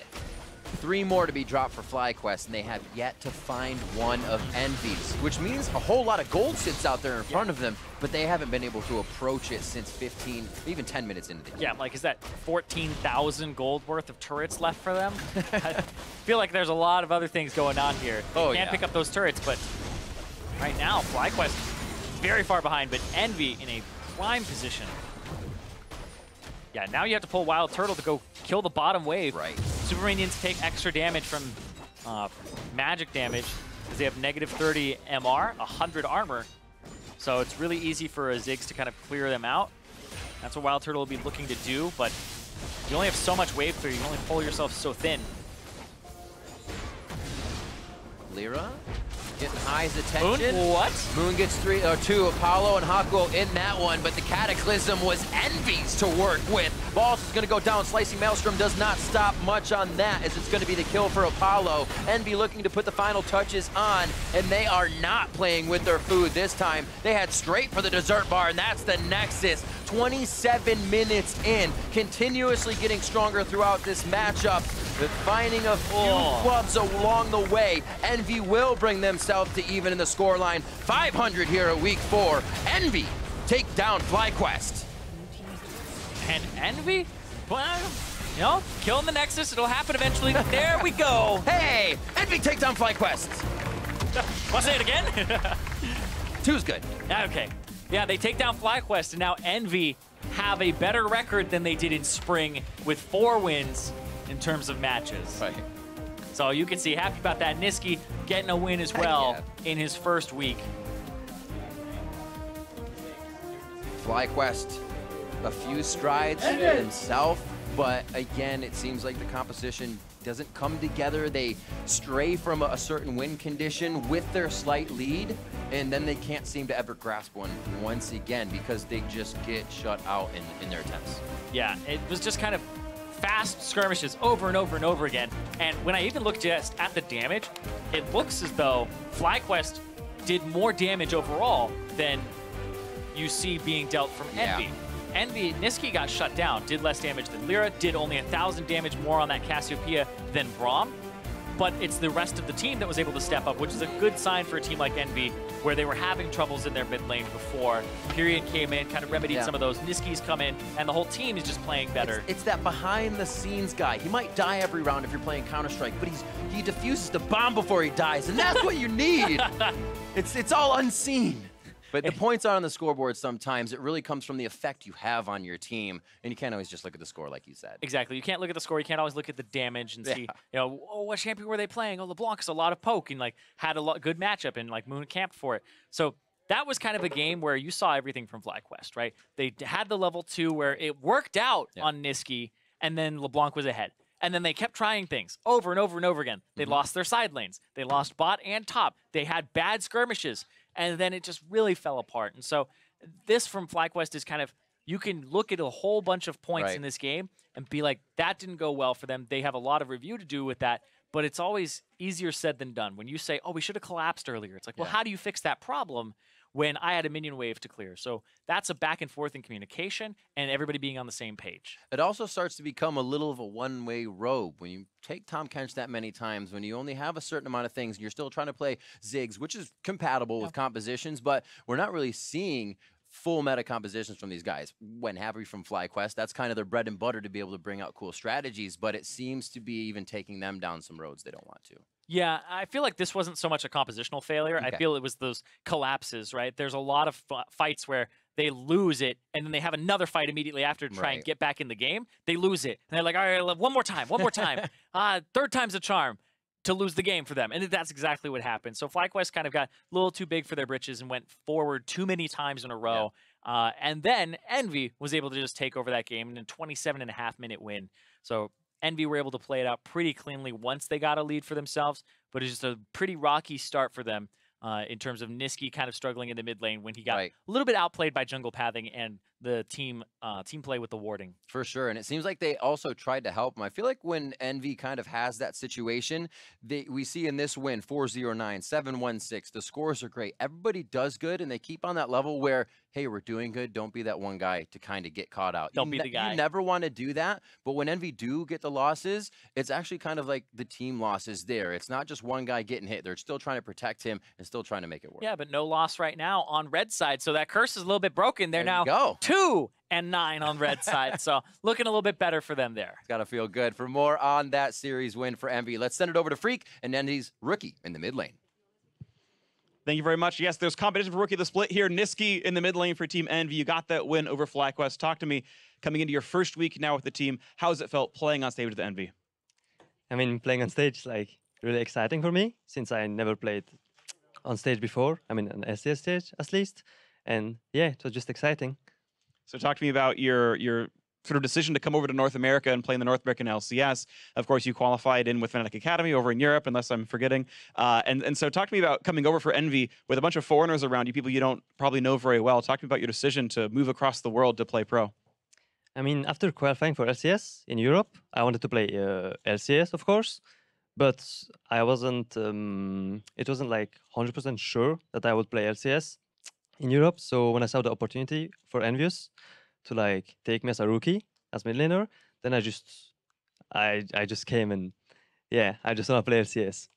3 more to be dropped for FlyQuest, and they have yet to find one of Envy's, which means a whole lot of gold sits out there in front of them, but they haven't been able to approach it since 15, even 10 minutes into the game. Yeah, like, is that 14,000 gold worth of turrets left for them? I feel like there's a lot of other things going on here. They can't pick up those turrets, but right now, FlyQuest very far behind, but Envy in a prime position. Yeah, now you have to pull Wild Turtle to go kill the bottom wave. Right. Super Minions take extra damage from magic damage because they have -30 MR, 100 armor. So it's really easy for a Ziggs to kind of clear them out. That's what Wild Turtle will be looking to do, but you only have so much wave clear. You can only pull yourself so thin. Lyra getting High's attention. Moon, what? Moon gets 2. Apollo and Hakuo in that one, but the Cataclysm was Envy's to work with. Balls is going to go down. Slicing Maelstrom does not stop much on that, as it's going to be the kill for Apollo. Envy looking to put the final touches on, and they are not playing with their food this time. They head straight for the dessert bar, and that's the Nexus. 27 minutes in, continuously getting stronger throughout this matchup, but finding a few clubs along the way. Envy will bring themselves to even in the scoreline. 500 here at week 4. Envy take down FlyQuest. And Envy? Well, killing the Nexus, it'll happen eventually. There we go. Hey, Envy take down FlyQuest. Want to say it again? 2's good. Okay. Yeah, they take down FlyQuest, and now Envy have a better record than they did in spring with 4 wins in terms of matches. Right. So you can see, happy about that. Niski getting a win as well in his first week. FlyQuest, a few strides himself, but again, it seems like the composition doesn't come together. They stray from a certain win condition with their slight lead, and then they can't seem to ever grasp one once again because they just get shut out in their attempts. Yeah, it was just kind of fast skirmishes over and over and over again. And when I even look just at the damage, it looks as though FlyQuest did more damage overall than you see being dealt from Envy. Envy, Niski got shut down, did less damage than Lyra, did only 1,000 damage more on that Cassiopeia than Braum. But it's the rest of the team that was able to step up, which is a good sign for a team like Envy, where they were having troubles in their mid lane before. Period came in, kind of remedied some of those. Niski's come in, and the whole team is just playing better. It's that behind-the-scenes guy. He might die every round if you're playing Counter-Strike, but he defuses the bomb before he dies, and that's what you need. It's all unseen. But the points are on the scoreboard sometimes. It really comes from the effect you have on your team, and you can't always just look at the score like you said. Exactly. You can't look at the score. You can't always look at the damage and see, oh, what champion were they playing? Oh, LeBlanc's a lot of poke and like had a good matchup and like Moon camped for it. So that was kind of a game where you saw everything from FlyQuest, right? They had the level 2 where it worked out on Niski, and then LeBlanc was ahead. And then they kept trying things over and over and over again. They lost their side lanes. They lost bot and top. They had bad skirmishes. And then it just really fell apart. And so this from FlyQuest is kind of, you can look at a whole bunch of points in this game and be like, that didn't go well for them. They have a lot of review to do with that, but it's always easier said than done. When you say, oh, we should have collapsed earlier, it's like, well, how do you fix that problem when I had a minion wave to clear? So that's a back and forth in communication and everybody being on the same page. It also starts to become a little of a one-way road. When you take Tahm Kench that many times, when you only have a certain amount of things, and you're still trying to play Ziggs, which is compatible with compositions, but we're not really seeing full meta compositions from these guys. When happy from FlyQuest, that's kind of their bread and butter to be able to bring out cool strategies, but it seems to be even taking them down some roads they don't want to. Yeah, I feel like this wasn't so much a compositional failure. I feel it was those collapses, right? There's a lot of fights where they lose it, and then they have another fight immediately after to try and get back in the game. They lose it, and they're like, all right, one more time. Third time's a charm to lose the game for them. And that's exactly what happened. So FlyQuest kind of got a little too big for their britches and went forward too many times in a row. And then Envy was able to just take over that game in a 27.5-minute win. So Envy were able to play it out pretty cleanly once they got a lead for themselves, but it's just a pretty rocky start for them in terms of Niski kind of struggling in the mid lane when he got a little bit outplayed by jungle pathing and the team play with the warding. For sure, and it seems like they also tried to help him. I feel like when Envy kind of has that situation, we see in this win, 4-0-9, 7-1-6, the scores are great. Everybody does good, and they keep on that level where, hey, we're doing good, don't be that one guy to kind of get caught out. Don't be the guy. You never want to do that, but when Envy do get the losses, it's actually kind of like the team losses there. It's not just one guy getting hit. They're still trying to protect him and still trying to make it work. Yeah, but no loss right now on red side, so that curse is a little bit broken. They're now 2-9 on red side, so looking a little bit better for them there. It's got to feel good. For more on that series win for Envy, let's send it over to Freak and Envy's rookie in the mid lane. Thank you very much. Yes, there's competition for Rookie of the Split here. Niski in the mid lane for Team Envy. You got that win over FlyQuest. Talk to me, coming into your first week now with the team, how has it felt playing on stage with Envy? I mean, playing on stage is like really exciting for me since I never played on stage before. I mean, an LCS stage at least. And yeah, it was just exciting. So talk to me about your sort of decision to come over to North America and play in the North American LCS. Of course, you qualified in with Fnatic Academy over in Europe, unless I'm forgetting. And so talk to me about coming over for Envy with a bunch of foreigners around you, people you don't probably know very well. Talk to me about your decision to move across the world to play pro. I mean, after qualifying for LCS in Europe, I wanted to play LCS, of course, but I wasn't, it wasn't like 100% sure that I would play LCS in Europe. So when I saw the opportunity for Envious to like take me as a rookie, as mid laner, then I just came and yeah, I just want to play LCS.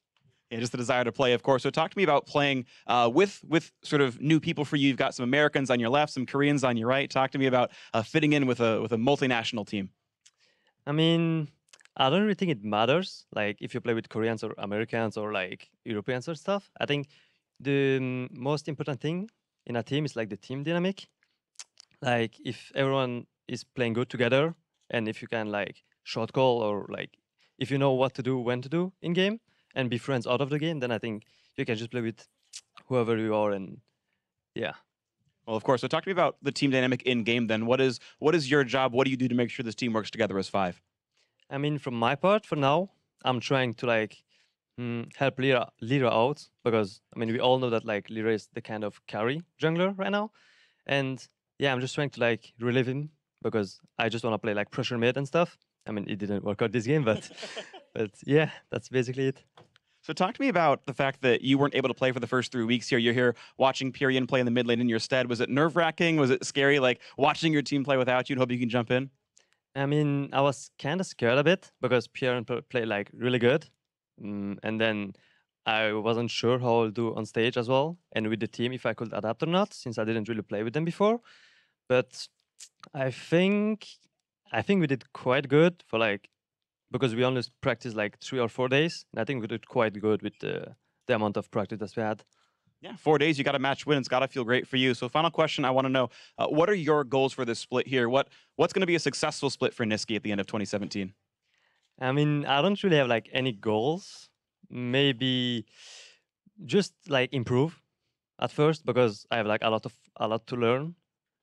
Yeah, just the desire to play, of course. So talk to me about playing with sort of new people for you. You've got some Americans on your left, some Koreans on your right. Talk to me about fitting in with a multinational team. I mean, I don't really think it matters, like if you play with Koreans or Americans or like Europeans or stuff. I think the most important thing in a team is like the team dynamic. Like if everyone is playing good together, and if you can like short call or like if you know what to do, when to do in game, and be friends out of the game, then I think you can just play with whoever you are, and yeah. Well, of course. So talk to me about the team dynamic in game. Then, what is your job? What do you do to make sure this team works together as five? I mean, from my part, for now, I'm trying to like help Lyra out because I mean we all know that like Lyra is the kind of carry jungler right now, and yeah, I'm just trying to like relive him because I just want to play like pressure mid and stuff. I mean, it didn't work out this game, but but yeah, that's basically it. So talk to me about the fact that you weren't able to play for the first 3 weeks here. You're here watching Pyrian play in the mid lane in your stead. Was it nerve-wracking? Was it scary, like watching your team play without you and hope you can jump in? I mean, I was kind of scared a bit because Pierre played like really good, and then I wasn't sure how I'll do on stage as well, and with the team if I could adapt or not, since I didn't really play with them before. But I think we did quite good for like because we only practiced like 3 or 4 days, and I think we did quite good with the amount of practice that we had. Yeah, 4 days, you got a match win. It's got to feel great for you. So final question, I want to know, what are your goals for this split here? What's going to be a successful split for Nisqy at the end of 2017? I mean, I don't really have like any goals. Maybe just like improve at first because I have like a lot to learn.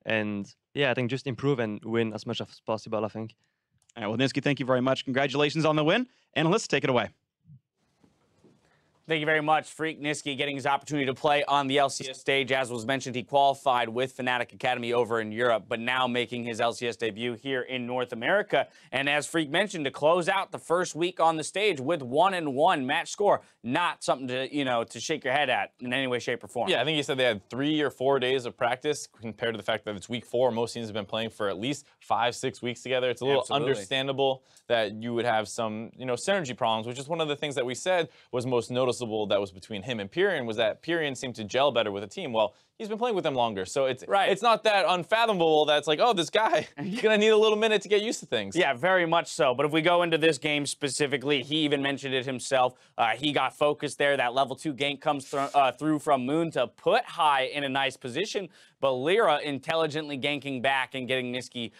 And yeah, I think just improve and win as much as possible, I think. All right, well, Nisqy, thank you very much. Congratulations on the win. Analysts, take it away. Thank you very much. Freak Nisqy getting his opportunity to play on the LCS stage. As was mentioned, he qualified with Fnatic Academy over in Europe, but now making his LCS debut here in North America. And as Freak mentioned, to close out the first week on the stage with 1-1 match score, not something to, to shake your head at in any way, shape, or form. Yeah, I think you said they had 3 or 4 days of practice compared to the fact that it's week 4. Most teams have been playing for at least 5-6 weeks together. It's a little understandable that you would have some, synergy problems, which is one of the things that we said was most noticeable that was between him and Pyrian, was that Pyrian seemed to gel better with the team. Well, he's been playing with them longer, so it's not that unfathomable that it's like, oh, this guy, you're gonna need a little minute to get used to things. Yeah, very much so. But if we go into this game specifically, he even mentioned it himself. He got focused there. That level 2 gank comes through from Moon to put High in a nice position, but Lyra intelligently ganking back and getting Nisqy,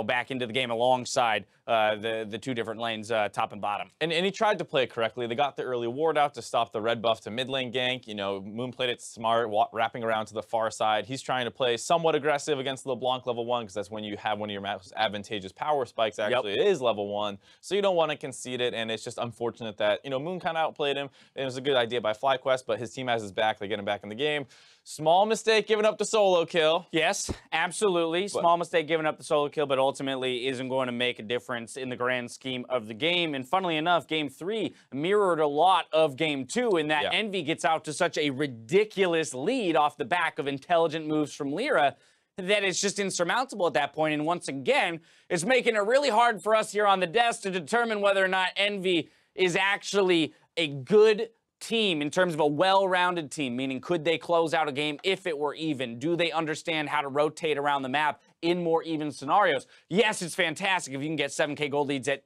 back into the game alongside the 2 different lanes, top and bottom. And he tried to play it correctly. They got the early ward out to stop the red buff to mid lane gank. Moon played it smart, wrapping around to the far side. He's trying to play somewhat aggressive against LeBlanc level 1 because that's when you have one of your most advantageous power spikes. Actually, it is level 1, so you don't want to concede it. And it's just unfortunate that Moon kind of outplayed him. It was a good idea by FlyQuest, but his team has his back. They get him back in the game. Small mistake giving up the solo kill. Yes, absolutely. Small mistake giving up the solo kill, but ultimately isn't going to make a difference in the grand scheme of the game. And funnily enough, Game 3 mirrored a lot of Game 2 in that Envy gets out to such a ridiculous lead off the back of intelligent moves from Lyra that it's just insurmountable at that point. And once again, it's making it really hard for us here on the desk to determine whether or not Envy is actually a good team in terms of a well-rounded team, meaning could they close out a game if it were even? Do they understand how to rotate around the map in more even scenarios? Yes, it's fantastic if you can get 7K gold leads at,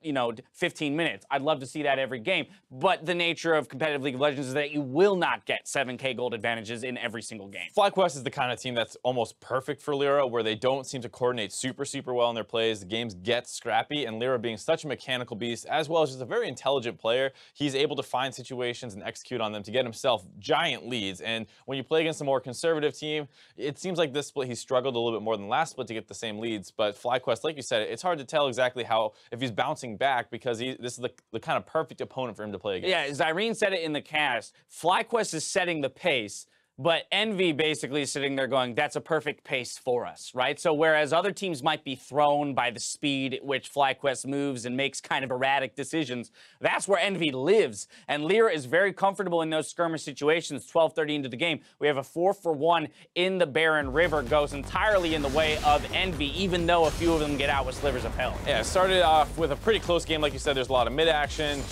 15 minutes. I'd love to see that every game, but the nature of competitive League of Legends is that you will not get 7K gold advantages in every single game. FlyQuest is the kind of team that's almost perfect for Lyra, where they don't seem to coordinate super well in their plays. The games get scrappy, and Lyra being such a mechanical beast, as well as just a very intelligent player, he's able to find situations and execute on them to get himself giant leads. And when you play against a more conservative team, it seems like this split he struggled a little bit more than last split to get the same leads. But FlyQuest, like you said, it's hard to tell exactly if he's bouncing back because this is the kind of perfect opponent for him to play against. Yeah, as Irene said it in the cast, FlyQuest is setting the pace, but Envy basically is sitting there going, that's a perfect pace for us, right? So whereas other teams might be thrown by the speed at which FlyQuest moves and makes kind of erratic decisions, that's where Envy lives. And Lyra is very comfortable in those skirmish situations. 12:30 into the game, we have a 4-for-1 in the Barren River, goes entirely in the way of Envy, even though a few of them get out with slivers of hell. Yeah, it started off with a pretty close game. Like you said, there's a lot of mid-action.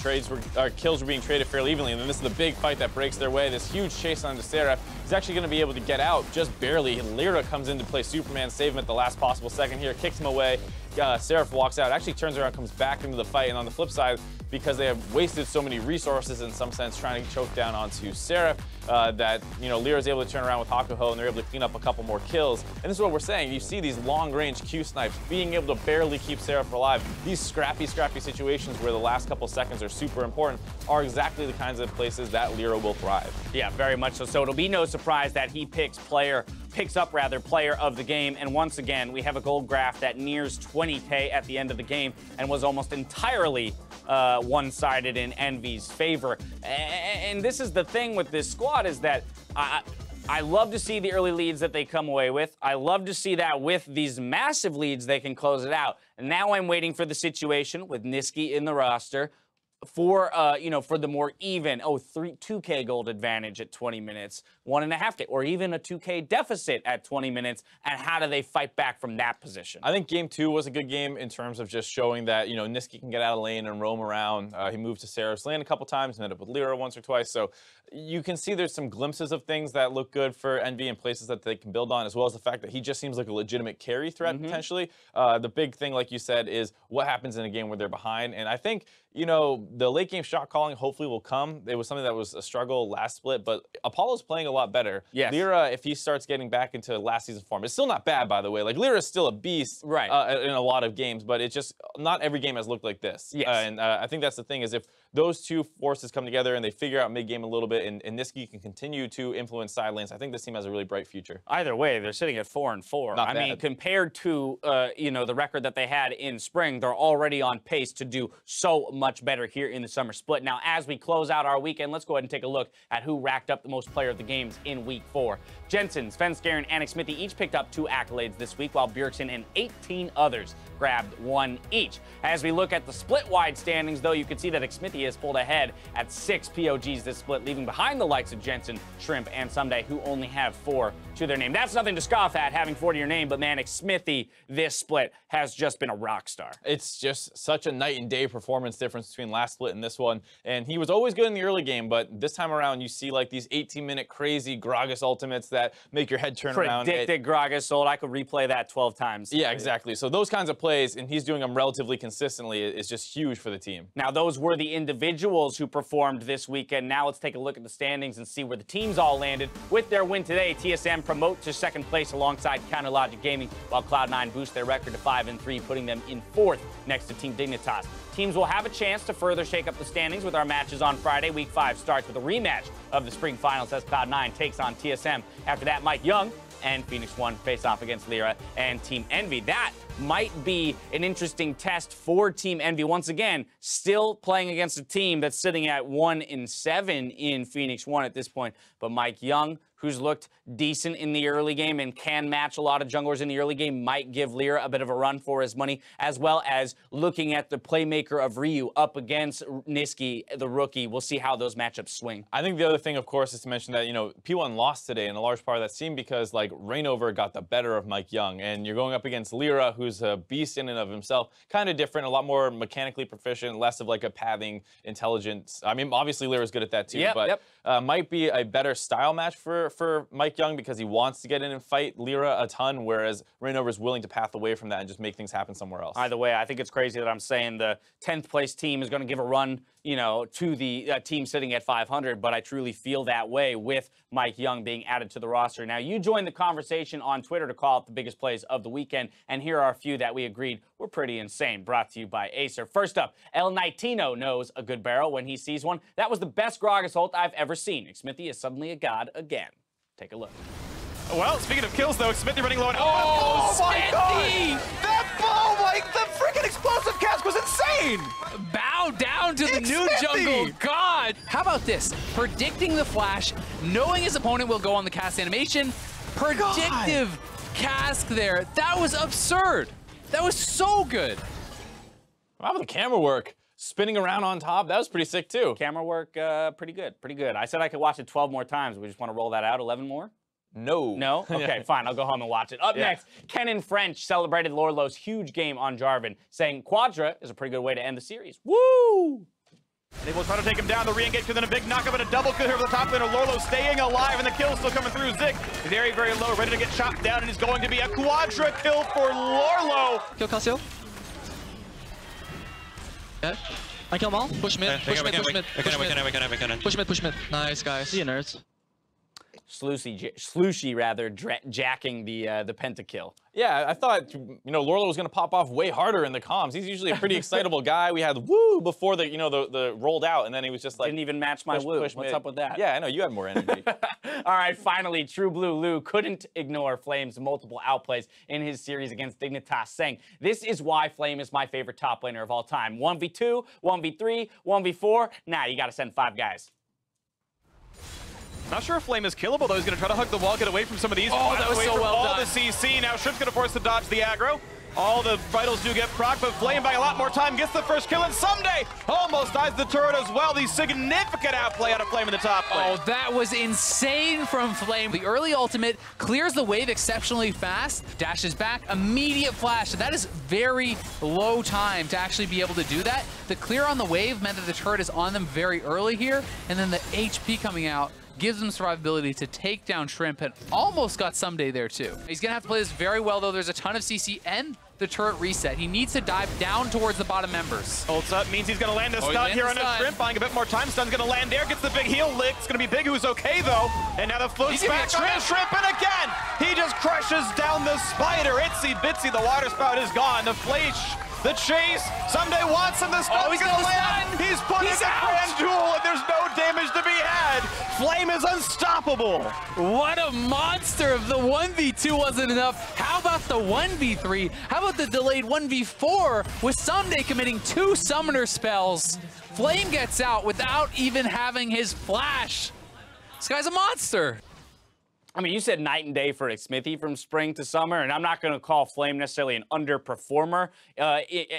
Kills were being traded fairly evenly, and then this is the big fight that breaks their way. This huge chase on Seraph. He's actually going to be able to get out just barely. Lyra comes in to play Superman, save him at the last possible second here, kicks him away. Seraph walks out, actually turns around, comes back into the fight, and on the flip side, because they have wasted so many resources in some sense trying to choke down onto Seraph, that, you know, Lyra's able to turn around with Hakuho and they're able to clean up a couple more kills. And this is what we're saying. You see these long-range Q snipes being able to barely keep Seraph alive. These scrappy situations where the last couple seconds are super important are exactly the kinds of places that Lyra will thrive. Yeah, very much so. So it'll be no surprise that he picks up player of the game. And once again, we have a gold graph that nears 20K at the end of the game and was almost entirely one-sided in Envy's favor. And this is the thing with this squad, is that I love to see the early leads that they come away with. I love to see that with these massive leads, they can close it out. And now I'm waiting for the situation with Niski in the roster for, you know, for the more even, 2K gold advantage at 20 minutes, 1.5K, or even a 2K deficit at 20 minutes, and how do they fight back from that position? I think game 2 was a good game in terms of just showing that, you know, Niski can get out of lane and roam around. He moved to Seraph's lane a couple times, ended up with Lyra once or twice, so you can see there's some glimpses of things that look good for Envy and places that they can build on, as well as the fact that he just seems like a legitimate carry threat potentially. The big thing, like you said, is what happens in a game where they're behind, and I think, you know, the late game shot calling hopefully will come. It was something that was a struggle last split, but Apollo's playing a lot better. Yes. Lyra, if he starts getting back into last season form, it's still not bad, by the way. Like, Lyra's still a beast in a lot of games, but it's just not every game has looked like this. Yes. And I think that's the thing, is if those two forces come together and they figure out mid-game a little bit, and Niski can continue to influence side lanes, I think this team has a really bright future. Either way, they're sitting at 4-4. Not I mean, compared to you know, the record that they had in spring, they're already on pace to do so much better here in the summer split. Now, as we close out our weekend, let's go ahead and take a look at who racked up the most player of the games in week 4. Jensen, Svenskeren, and Smithy each picked up 2 accolades this week, while Bjergsen and 18 others grabbed 1 each. As we look at the split-wide standings, though, you can see that Smithy has pulled ahead at 6 POGs this split, leaving behind the likes of Jensen, Shrimp, and Someday, who only have 4 to their name. That's nothing to scoff at, having 4 to your name, but man, Smithy this split has just been a rock star. It's just such a night and day performance difference between last split and this one, and he was always good in the early game, but this time around you see like these 18-minute crazy Gragas ultimates that make your head turn around. Predicted Gragas ult. I could replay that 12 times. Yeah, exactly. So those kinds of plays, and he's doing them relatively consistently, is just huge for the team. Now, those were the individuals who performed this weekend. Now let's take a look at the standings and see where the teams all landed. With their win today, TSM promote to 2nd place alongside Counterlogic Gaming, while Cloud9 boost their record to 5-3, putting them in 4th next to Team Dignitas. Teams will have a chance to further shake up the standings with our matches on Friday. Week 5 starts with a rematch of the spring finals as Cloud9 takes on TSM. After that, Mike Young and Phoenix One face off against Lyra and Team Envy. That might be an interesting test for Team Envy. Once again, still playing against a team that's sitting at 1-7 in Phoenix One at this point. But Mike Young, who's looked decent in the early game and can match a lot of junglers in the early game, might give Lyra a bit of a run for his money, as well as looking at the playmaker of Ryu up against Niski, the rookie. We'll see how those matchups swing. I think the other thing, of course, is to mention that, you know, P1 lost today, and a large part of that seemed because, like, Rainover got the better of Mike Young, and you're going up against Lyra, who's a beast in and of himself, kind of different, a lot more mechanically proficient, less of like a pathing intelligence. I mean, obviously Lyra's good at that too, but might be a better style match for Mike Young because he wants to get in and fight Lyra a ton, whereas Rainover's willing to path away from that and just make things happen somewhere else. Either way, I think it's crazy that I'm saying the 10th place team is going to give a run, you know, to the team sitting at 500, but I truly feel that way with Mike Young being added to the roster. Now, you joined the conversation on Twitter to call up the biggest plays of the weekend, and here are a few that we agreed were pretty insane, brought to you by Acer. First up, El Nitino knows a good barrel when he sees one. That was the best Gragas ult I've ever seen. Smithy is suddenly a god again. Take a look. Well, speaking of kills, though, Smithy running low on... Oh my God! That like the freaking explosive cast was insane! Bow down to the new jungle god! How about this? Predicting the flash, knowing his opponent will go on the cast animation, predictive cask there. That was absurd. That was so good. How about the camera work? Spinning around on top, that was pretty sick too. Camera work, pretty good, pretty good. I said I could watch it 12 more times. We just want to roll that out, 11 more? No. No? Okay, fine. I'll go home and watch it. Up next, Kenan French celebrated Lorlo's huge game on Jarvan, saying Quadra is a pretty good way to end the series. Woo! They will try to take him down. The re-engage, then a big knockup and a double kill here for the top laner. Lorlo staying alive, and the kill still coming through. Zik very, very low, ready to get chopped down, and it's going to be a Quadra kill for Lorlo. Kill Cassio. Okay. I kill them all. Push mid. Push mid. Push mid. We can. Push mid. Nice, guys. See you, nerds. Slooshy rather, jacking the pentakill. Yeah, I thought, you know, Lorlo was going to pop off way harder in the comms. He's usually a pretty excitable guy. We had woo before the, you know, the rolled out, and then he was just like... Didn't even match my woo. What's up with that? Yeah, I know. You had more energy. All right, finally, True Blue Lou couldn't ignore Flame's multiple outplays in his series against Dignitas, saying, "This is why Flame is my favorite top laner of all time. 1v2, 1v3, 1v4. Nah, you got to send 5 guys." Not sure if Flame is killable, though. He's going to try to hug the wall, get away from some of these. Oh, that was so well done. All the CC. Now Shrimp's going to force the dodge the aggro. All the vitals do get proc, but Flame by a lot more time gets the first kill, and someday almost dies the turret as well. The significant outplay out of Flame in the top lane. Oh, that was insane from Flame. The early ultimate clears the wave exceptionally fast, dashes back, immediate flash. That is very low time to actually be able to do that. The clear on the wave meant that the turret is on them very early here, and then the HP coming out gives him survivability to take down Shrimp, and almost got Someday there too. He's gonna have to play this very well though. There's a ton of CC and the turret reset. He needs to dive down towards the bottom members. Holds up, means he's gonna land a stun here on a Shrimp, buying a bit more time. Stun's gonna land there, gets the big heal lick. It's gonna be Big, who's okay though. And now the float's back on the Shrimp, and again, he just crushes down the spider. Itsy bitsy, the water spout is gone. The flash, the chase, Someday wants him, the stun's gonna land. He's put in the grand duel, and there's no damage to be had. Flame is unstoppable. What a monster! If the 1v2 wasn't enough, how about the 1v3? How about the delayed 1v4 with Someday committing 2 summoner spells? Flame gets out without even having his flash. This guy's a monster. I mean, you said night and day for Smithy from spring to summer, and I'm not going to call Flame necessarily an underperformer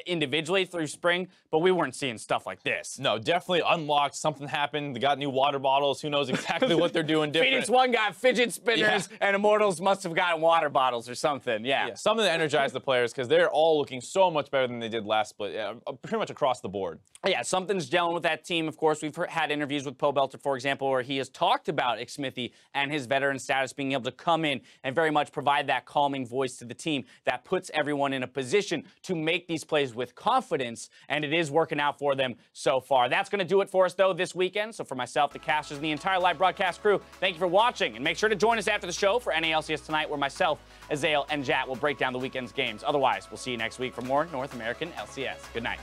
individually through spring, but we weren't seeing stuff like this. No, definitely unlocked. Something happened. They got new water bottles. Who knows exactly what they're doing different. Phoenix 1 got fidget spinners, and Immortals must have gotten water bottles or something. Yeah. Something to energize the players, because they're all looking so much better than they did last split. Yeah, pretty much across the board. Yeah, something's gelling with that team. Of course, we've had interviews with Poe Belter, for example, where he has talked about Smithy and his veteran status being able to come in and very much provide that calming voice to the team that puts everyone in a position to make these plays with confidence, and it is working out for them so far. That's going to do it for us, though, this weekend. So for myself, the casters, and the entire live broadcast crew, thank you for watching, and make sure to join us after the show for NALCS Tonight, where myself, Azael, and Jat will break down the weekend's games. Otherwise, we'll see you next week for more North American LCS. Good night.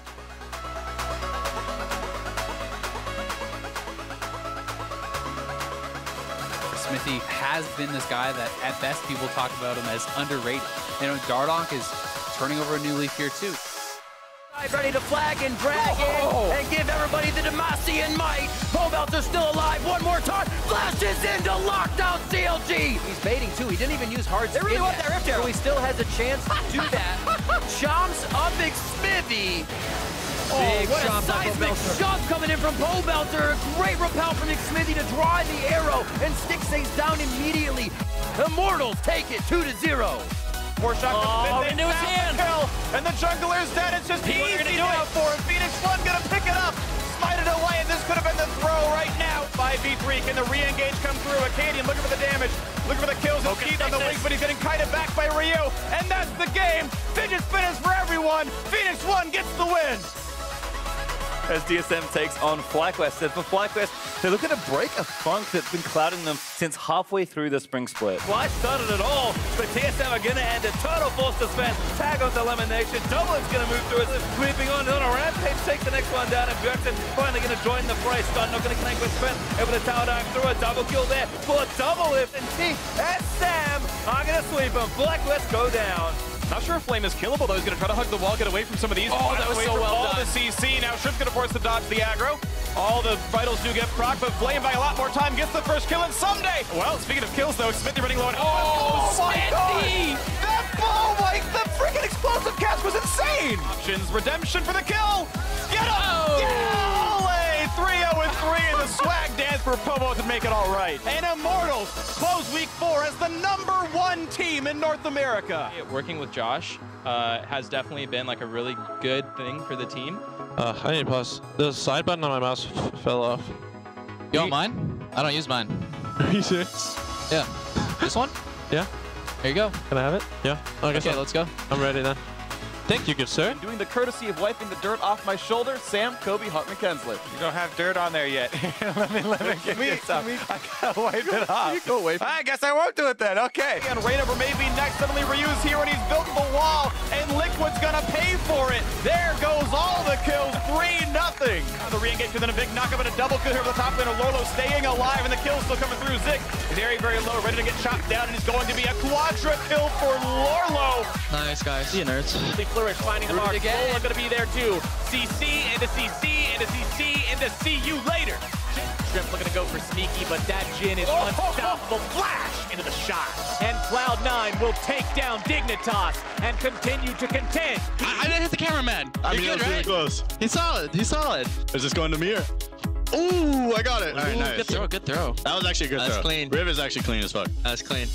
Smithy has been this guy that, at best, people talk about him as underrated. You know, Dardonk is turning over a new leaf here, too. Ready to flag and drag in and give everybody the Demacian might. Poe Belter's still alive. One more time. Flashes into lockdown CLG. He's baiting, too. He didn't even use hard skin. They really want that Rift Arrow. So he still has a chance to do that. Chomps up Xmithy. Oh, what a seismic shove coming in from Poe Belter. Great repel from Xmithy to draw in the arrow, and Stick stays down immediately. Immortals take it 2-0. More shot into his hand. And the jungler is dead. It's just easy now for him. Phoenix 1 gonna pick it up, smite it away, and this could have been the throw right now. 5v3. Can the re-engage come through? Acadian looking for the damage, looking for the kills. He's Keith on the wing, but he's getting kited back by Ryu. And that's the game. Fidget spinners for everyone. Phoenix 1 gets the win. As DSM takes on FlyQuest. And for FlyQuest, they're looking to break a funk that's been clouding them since halfway through the spring split. Fly started it all, but TSM are going to end it. Total force to spend. Tag onto elimination. Double is going to move through as it's sweeping on a rampage. Takes the next one down, and Bjergsen finally going to join the fray. Stun not going to connect with Spence. Able to tower down through a double kill there for a double lift. And T and Sam are going to sweep him. FlyQuest go down. Not sure if Flame is killable, though. He's going to try to hug the wall, get away from some of these. Oh, that was so well done. All the CC. Now Shrimp's going to force the dodge the aggro. All the vitals do get proc, but Flame by a lot more time gets the first kill, and Someday. Well, speaking of kills, though, Smithy running low on my God! That ball, like the freaking explosive cast was insane! Options, redemption for the kill! Get him! Yeah! 3-0-3 in the swag dance for Pomo to make it all right. And Immortals close week 4 as the #1 team in North America. Working with Josh has definitely been like a really good thing for the team. I need pause. The side button on my mouse fell off. You want mine? I don't use mine. Are you serious? Yeah. This one? Yeah. Here you go. Can I have it? Yeah. Okay, let's go. I'm ready then. Thank you, good sir. And doing the courtesy of wiping the dirt off my shoulder, Sam, Kobe, Hartman, Kensler. You don't have dirt on there yet. let me give you some. I gotta wipe it off. Go away. I guess I won't do it then. Okay. And Rainover may be next. Suddenly Ryu's here and he's built the wall, and Liquid's gonna pay for it. There goes all the kills. 3-0. The re-engage and then a big knockup and a double kill here over the top lane. Lorlo staying alive, and the kill still coming through. Zik is very, very low, ready to get chopped down, and it's going to be a quadra kill for Lorlo. Nice, guys. See you, nerds. Flourish finding the mark. Again. Lola gonna be there too. CC into CC into CC into see you later. Shrimp looking to go for sneaky, but that Jin is unstoppable. Flash into the shot. And Cloud9 will take down Dignitas and continue to contend. I didn't hit the cameraman. I mean, it was really close. He's solid. He's solid. Is this going to mirror? Ooh, I got it. All right, nice. Good throw, good throw. That was actually a good throw. That's clean. Riv is actually clean as fuck. That's clean.